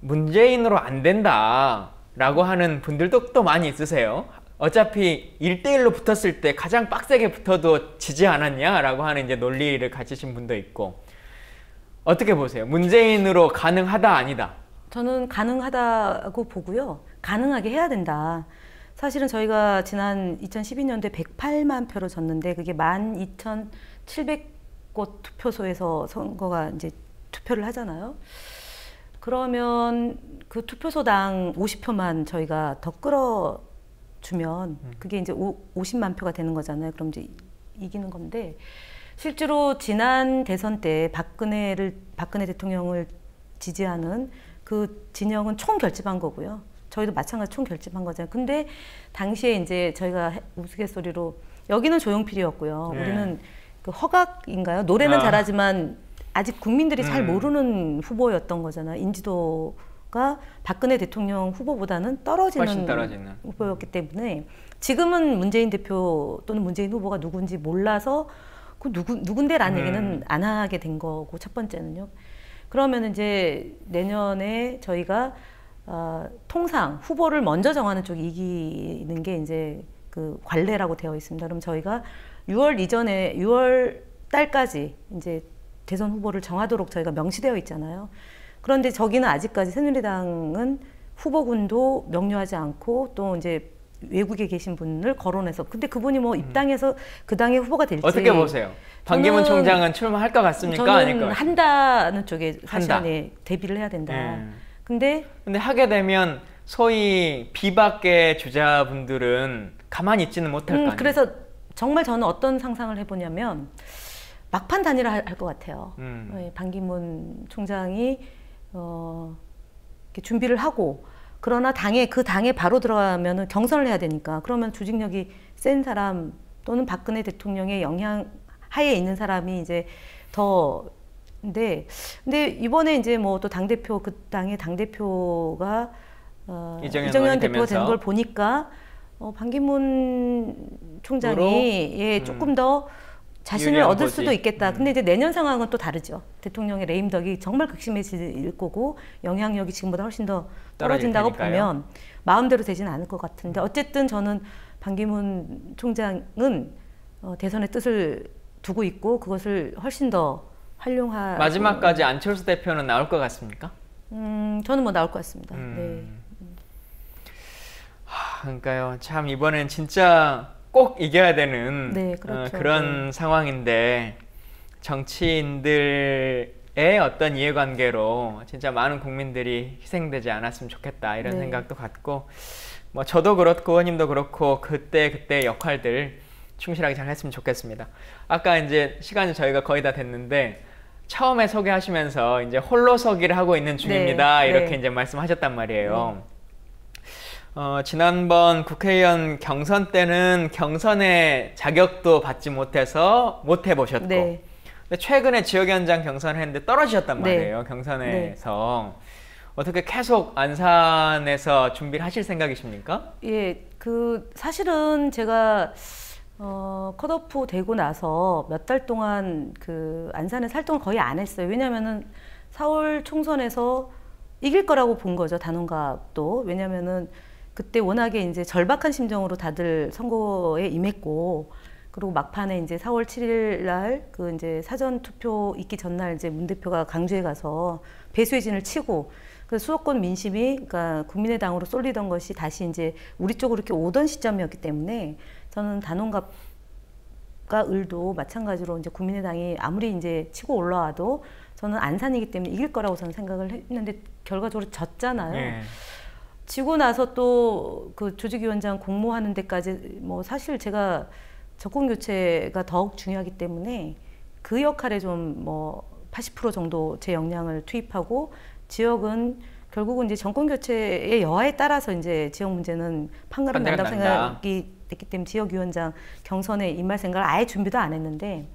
문재인으로 안 된다라고 하는 분들도 또 많이 있으세요. 어차피 1대1로 붙었을 때 가장 빡세게 붙어도 지지 않았냐라고 하는 이제 논리를 가지신 분도 있고, 어떻게 보세요? 문재인으로 가능하다 아니다? 저는 가능하다고 보고요. 가능하게 해야 된다. 사실은 저희가 지난 2012년도에 108만 표로 졌는데 그게 12,700곳 투표소에서 선거가 이제 투표를 하잖아요. 그러면 그 투표소당 50표만 저희가 더 끌어주면 그게 이제 50만 표가 되는 거잖아요. 그럼 이제 이기는 건데, 실제로 지난 대선 때 박근혜 대통령을 지지하는 그 진영은 총결집한 거고요. 저희도 마찬가지 총 결집한 거잖아요. 근데 당시에 이제 저희가 우스갯소리로 여기는 조용필이었고요. 네. 우리는 그 허각인가요? 노래는 잘하지만 아직 국민들이 잘 모르는 후보였던 거잖아요. 인지도가 박근혜 대통령 후보보다는 훨씬 떨어지는 떨어지는. 후보였기 때문에 지금은 문재인 대표 또는 문재인 후보가 누군지 몰라서 그 누군데라는 얘기는 안 하게 된 거고, 첫 번째는요. 그러면 이제 내년에 저희가 통상 후보를 먼저 정하는 쪽이 이기는 게 이제 그 관례라고 되어 있습니다. 그럼 저희가 6월 이전에 6월 달까지 이제 대선 후보를 정하도록 저희가 명시되어 있잖아요. 그런데 저기는 아직까지 새누리당은 후보군도 명료하지 않고 또 이제 외국에 계신 분을 거론해서, 근데 그분이 뭐 입당해서 그 당의 후보가 될지 어떻게 보세요? 반기문 총장은 출마할 것 같습니까? 아닐 것 저는 같습니까? 한다는 쪽에 사실 한다. 대비를 해야 된다. 근데 하게 되면 소위 비박계 주자분들은 가만히 있지는 못할 거 아니에요. 그래서 정말 저는 어떤 상상을 해보냐면 막판 단일화 할 것 같아요. 반기문 총장이 이렇게 준비를 하고, 그러나 그 당에 바로 들어가면은 경선을 해야 되니까, 그러면 조직력이 센 사람 또는 박근혜 대통령의 영향 하에 있는 사람이 이제 근데 이번에 이제 뭐 또 당대표, 그 당의 당대표가 이정현 대표가 된 걸 보니까 반기문 총장이 조금 더 자신을 얻을 수도 있겠다. 근데 이제 내년 상황은 또 다르죠. 대통령의 레임덕이 정말 극심해질 거고 영향력이 지금보다 훨씬 더 떨어진다고 보면 마음대로 되지는 않을 것 같은데, 어쨌든 저는 반기문 총장은 대선의 뜻을 두고 있고 그것을 훨씬 더 활용할. 마지막까지 안철수 대표는 나올 것 같습니까? 저는 뭐 나올 것 같습니다. 네. 그러니까요. 참 이번엔 진짜 꼭 이겨야 되는 그렇죠. 그런 상황인데, 정치인들의 어떤 이해관계로 진짜 많은 국민들이 희생되지 않았으면 좋겠다, 이런 생각도 갖고, 뭐 저도 그렇고 의원님도 그렇고 그때 역할들 충실하게 잘 했으면 좋겠습니다. 아까 이제 시간이 저희가 거의 다 됐는데 처음에 소개하시면서 이제 홀로서기를 하고 있는 중입니다. 이렇게 이제 말씀하셨단 말이에요. 지난번 국회의원 경선 때는 경선의 자격도 받지 못해서 못 해보셨고, 근데 최근에 지역위원장 경선을 했는데 떨어지셨단 말이에요. 경선에서. 어떻게 계속 안산에서 준비를 하실 생각이십니까? 예, 사실은 제가 컷오프 되고 나서 몇 달 동안 안산에 활동을 거의 안 했어요. 왜냐면은 4월 총선에서 이길 거라고 본 거죠, 단원갑도. 왜냐면은 그때 워낙에 이제 절박한 심정으로 다들 선거에 임했고, 그리고 막판에 이제 4월 7일 날 이제 사전 투표 있기 전날 이제 문 대표가 강주에 가서 배수의 진을 치고, 그래서 수도권 민심이, 그러니까 국민의당으로 쏠리던 것이 다시 이제 우리 쪽으로 이렇게 오던 시점이었기 때문에, 저는 단원갑과 을도 마찬가지로 이제 국민의당이 아무리 이제 치고 올라와도 저는 안산이기 때문에 이길 거라고 저는 생각을 했는데 결과적으로 졌잖아요. 지고 나서 또 조직위원장 공모하는 데까지 뭐 사실 제가 정권 교체가 더욱 중요하기 때문에 그 역할에 좀 뭐 80% 정도 제 역량을 투입하고, 지역은 결국은 이제 정권 교체의 여하에 따라서 이제 지역 문제는 판가름 난다고 생각이 됐기 때문에 지역위원장 경선에 임할 생각을 아예 준비도 안 했는데,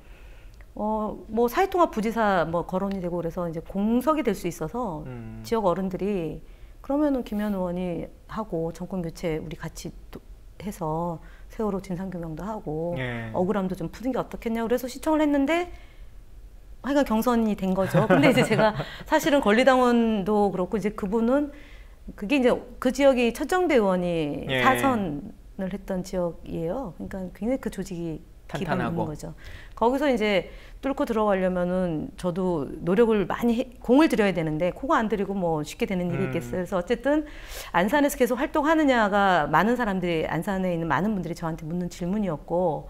뭐 사회통합 부지사 뭐 거론이 되고 그래서 이제 공석이 될 수 있어서 지역 어른들이 그러면은 김현 의원이 하고 정권 교체 우리 같이 해서 세월호 진상규명도 하고 억울함도 좀 푸는 게 어떻겠냐고 그래서 시청을 했는데 하여간 경선이 된 거죠. 근데 이제 제가 사실은 권리당원도 그렇고 이제 그분은 그게 이제 그 지역이 천정배 의원이 사선을 했던 지역이에요. 그러니까 굉장히 그 조직이 기반이 있는 거죠. 거기서 이제 뚫고 들어가려면은 저도 노력을 많이 공을 들여야 되는데 코가 안 들이고 뭐 쉽게 되는 일이 있겠어요. 그래서 어쨌든 안산에서 계속 활동하느냐가 많은 사람들이, 안산에 있는 많은 분들이 저한테 묻는 질문이었고,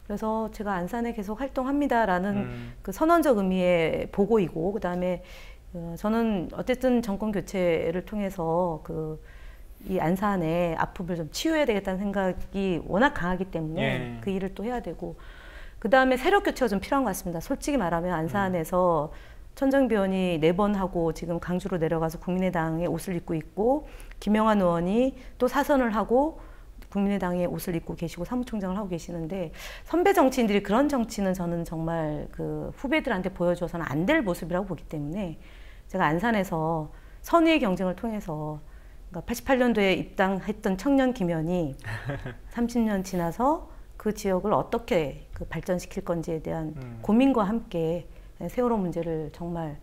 그래서 제가 안산에 계속 활동합니다라는 그 선언적 의미의 보고이고, 그다음에 저는 어쨌든 정권 교체를 통해서 이 안산의 아픔을 좀 치유해야 되겠다는 생각이 워낙 강하기 때문에 그 일을 또 해야 되고, 그 다음에 세력 교체가 좀 필요한 것 같습니다. 솔직히 말하면 안산에서 천정비 의원이 4번 하고 지금 강주로 내려가서 국민의당의 옷을 입고 있고, 김영환 의원이 또 사선을 하고 국민의당의 옷을 입고 계시고 사무총장을 하고 계시는데, 선배 정치인들이 그런 정치는 저는 정말 그 후배들한테 보여줘서는 안 될 모습이라고 보기 때문에, 제가 안산에서 선의의 경쟁을 통해서, 그러니까 88년도에 입당했던 청년 김현이 30년 지나서 그 지역을 어떻게 그 발전시킬 건지에 대한 고민과 함께 세월호 문제를 정말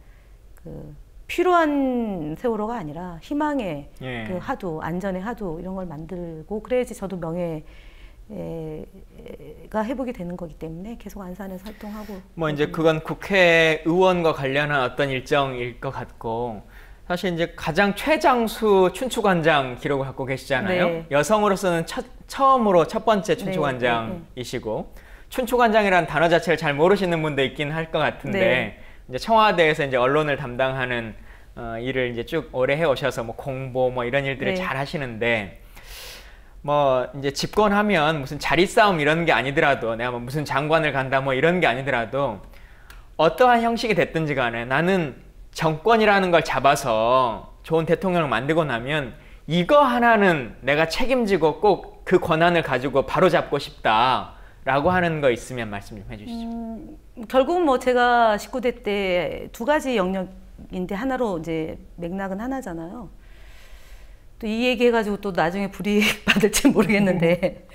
그 필요한 세월호가 아니라 희망의 그 하도, 안전의 하도 이런 걸 만들고, 그래야지 저도 명예가 회복이 되는 거기 때문에 계속 안산에서 활동하고. 뭐 이제 그건 국회의원과 관련한 어떤 일정일 것 같고, 사실 이제 가장 최장수 춘추관장 기록을 갖고 계시잖아요. 네. 여성으로서는 처음으로 첫 번째 춘추관장이시고, 춘추관장이라는 단어 자체를 잘 모르시는 분도 있긴 할 것 같은데, 이제 청와대에서 이제 언론을 담당하는 일을 이제 쭉 오래 해 오셔서 뭐 공보 뭐 이런 일들을 잘 하시는데, 뭐 이제 집권하면 무슨 자리 싸움 이런 게 아니더라도, 내가 뭐 무슨 장관을 간다 뭐 이런 게 아니더라도, 어떠한 형식이 됐든지 간에 나는 정권이라는 걸 잡아서 좋은 대통령을 만들고 나면 이거 하나는 내가 책임지고 꼭 그 권한을 가지고 바로 잡고 싶다라고 하는 거 있으면 말씀 좀 해주시죠. 결국은 뭐 제가 19대 때 2가지 영역인데 하나로 이제 맥락은 하나잖아요. 또 이 얘기해가지고 또 나중에 불이익 받을지 모르겠는데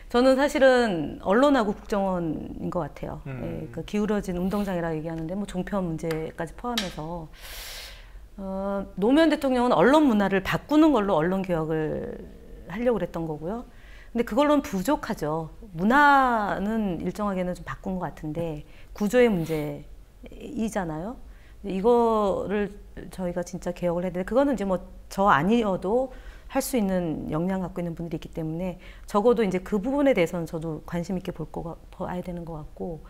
저는 사실은 언론하고 국정원인 것 같아요. 예, 그 기울어진 운동장이라고 얘기하는데 뭐 종편 문제까지 포함해서 노무현 대통령은 언론 문화를 바꾸는 걸로 언론 개혁을 하려고 그랬던 거고요. 근데 그걸로는 부족하죠. 문화는 일정하게는 좀 바꾼 것 같은데 구조의 문제이잖아요. 이거를 저희가 진짜 개혁을 해야 되는데, 그거는 이제 뭐 저 아니어도 할 수 있는 역량 갖고 있는 분들이 있기 때문에 적어도 이제 그 부분에 대해서는 저도 관심 있게 봐야 되는 것 같고,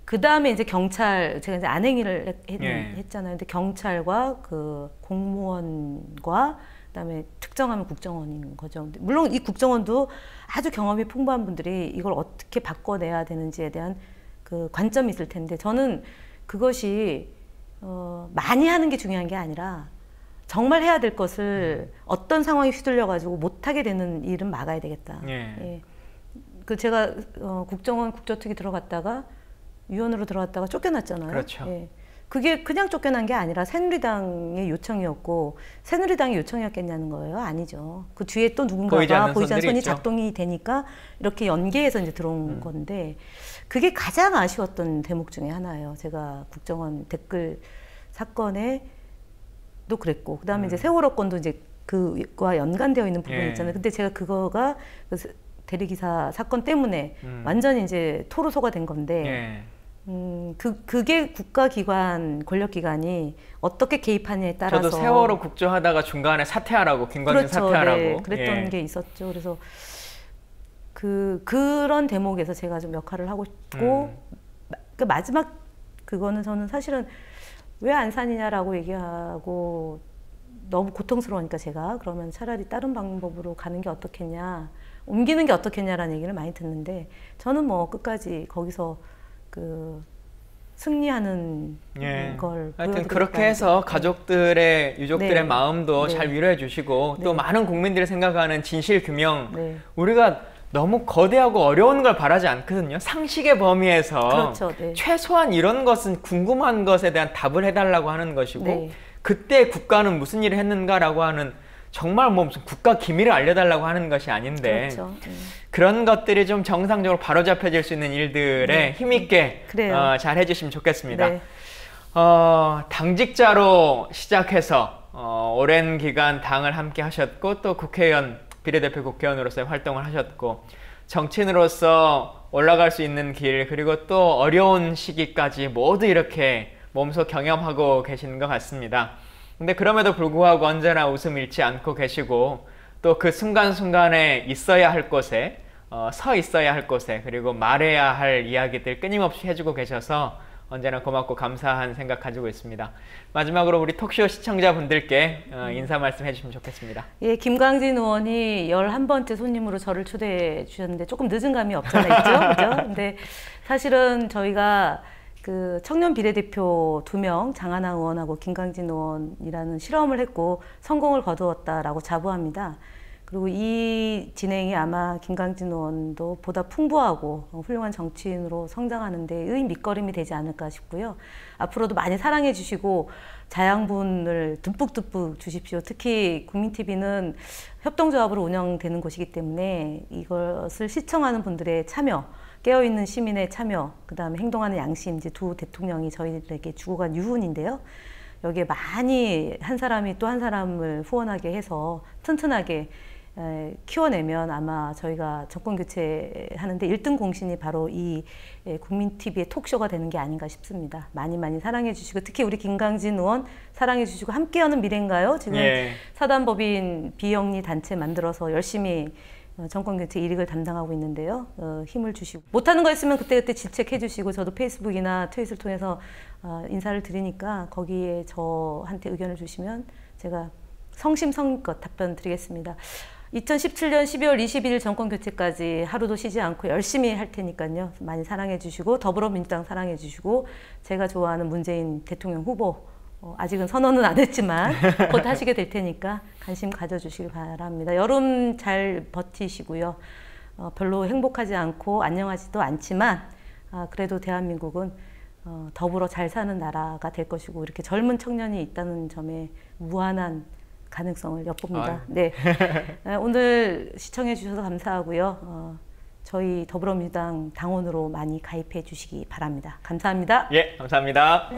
그 다음에 이제 경찰, 제가 이제 안행위를 했잖아요. 근데 경찰과 그 공무원과 그다음에 특정하면 국정원인 거죠. 근데 물론 이 국정원도 아주 경험이 풍부한 분들이 이걸 어떻게 바꿔내야 되는지에 대한 그 관점이 있을 텐데, 저는 그것이 많이 하는 게 중요한 게 아니라 정말 해야 될 것을 어떤 상황이 휘둘려가지고 못하게 되는 일은 막아야 되겠다. 예. 그 제가 국정원 국조특위 들어갔다가 위원으로 들어갔다가 쫓겨났잖아요. 그렇죠. 예. 그게 그냥 쫓겨난 게 아니라 새누리당의 요청이었고, 새누리당의 요청이었겠냐는 거예요. 아니죠. 그 뒤에 또 누군가가 보이지 않는 손이 작동이 되니까 이렇게 연계해서 이제 들어온 건데, 그게 가장 아쉬웠던 대목 중에 하나예요. 제가 국정원 댓글 사건에 도 그랬고, 그 다음에 이제 세월호 건도 이제 그와 연관되어 있는 부분이 있잖아요. 근데 제가 그거가 그 대리기사 사건 때문에 완전히 이제 토로소가 된 건데, 그게 국가기관, 권력기관이 어떻게 개입하느냐에 따라서. 저도 세월호 국조하다가 중간에 사퇴하라고, 김관진 그렇죠, 사퇴하라고. 네, 그랬던 게 있었죠. 그래서 그런 대목에서 제가 좀 역할을 하고 싶고, 그 마지막 그거는 저는 사실은 왜 안산이냐라고 얘기하고 너무 고통스러우니까 제가 그러면 차라리 다른 방법으로 가는 게 어떻겠냐, 옮기는 게 어떻겠냐라는 얘기를 많이 듣는데, 저는 뭐 끝까지 거기서 그 승리하는 걸 하여튼 그렇게 해서 가족들의, 유족들의 마음도 잘 위로해 주시고, 또 많은 국민들이 생각하는 진실 규명, 우리가 너무 거대하고 어려운 걸 바라지 않거든요. 상식의 범위에서 그렇죠, 최소한 이런 것은 궁금한 것에 대한 답을 해달라고 하는 것이고, 그때 국가는 무슨 일을 했는가라고 하는, 정말 뭐 무슨 국가 기밀을 알려달라고 하는 것이 아닌데, 그렇죠. 그런 것들이 좀 정상적으로 바로잡혀질 수 있는 일들에 힘있게 잘 해주시면 좋겠습니다. 당직자로 시작해서 오랜 기간 당을 함께 하셨고, 또 국회의원, 비례대표 국회의원으로서의 활동을 하셨고, 정치인으로서 올라갈 수 있는 길, 그리고 또 어려운 시기까지 모두 이렇게 몸소 경험하고 계시는 것 같습니다. 근데 그럼에도 불구하고 언제나 웃음 잃지 않고 계시고, 또 그 순간순간에 있어야 할 곳에, 서 있어야 할 곳에, 그리고 말해야 할 이야기들 끊임없이 해주고 계셔서 언제나 고맙고 감사한 생각 가지고 있습니다. 마지막으로 우리 톡쇼 시청자분들께 인사 말씀 해주시면 좋겠습니다. 예, 김광진 의원이 11번째 손님으로 저를 초대해 주셨는데 조금 늦은 감이 없잖아 있죠? 그죠? 근데 사실은 저희가 그 청년 비례대표 2명, 장하나 의원하고 김광진 의원이라는 실험을 했고 성공을 거두었다라고 자부합니다. 그리고 이 진행이 아마 김광진 의원도 보다 풍부하고 훌륭한 정치인으로 성장하는 데의 밑거름이 되지 않을까 싶고요. 앞으로도 많이 사랑해 주시고 자양분을 듬뿍듬뿍 주십시오. 특히 국민TV는 협동조합으로 운영되는 곳이기 때문에 이것을 시청하는 분들의 참여, 깨어있는 시민의 참여, 그 다음에 행동하는 양심, 이제 두 대통령이 저희들에게 주고 간 유훈인데요. 여기에 많이 한 사람이 또 한 사람을 후원하게 해서 튼튼하게 키워내면 아마 저희가 정권 교체하는데 1등 공신이 바로 이 국민TV의 톡쇼가 되는 게 아닌가 싶습니다. 많이 사랑해 주시고 특히 우리 김광진 의원 사랑해 주시고 함께하는 미래인가요? 지금 사단법인 비영리 단체 만들어서 열심히 정권 교체 일익을 담당하고 있는데요. 힘을 주시고 못하는 거 있으면 그때그때 질책해 주시고 저도 페이스북이나 트윗을 통해서 인사를 드리니까 거기에 저한테 의견을 주시면 제가 성심성의껏 답변 드리겠습니다. 2017년 12월 21일 정권 교체까지 하루도 쉬지 않고 열심히 할 테니까요. 많이 사랑해 주시고 더불어민주당 사랑해 주시고 제가 좋아하는 문재인 대통령 후보 아직은 선언은 안 했지만 곧 하시게 될 테니까 관심 가져주시길 바랍니다. 여름 잘 버티시고요. 별로 행복하지 않고 안녕하지도 않지만 그래도 대한민국은 더불어 잘 사는 나라가 될 것이고 이렇게 젊은 청년이 있다는 점에 무한한 가능성을 엿봅니다. 네, 오늘 시청해 주셔서 감사하고요. 저희 더불어민주당 당원으로 많이 가입해 주시기 바랍니다. 감사합니다. 예, 감사합니다.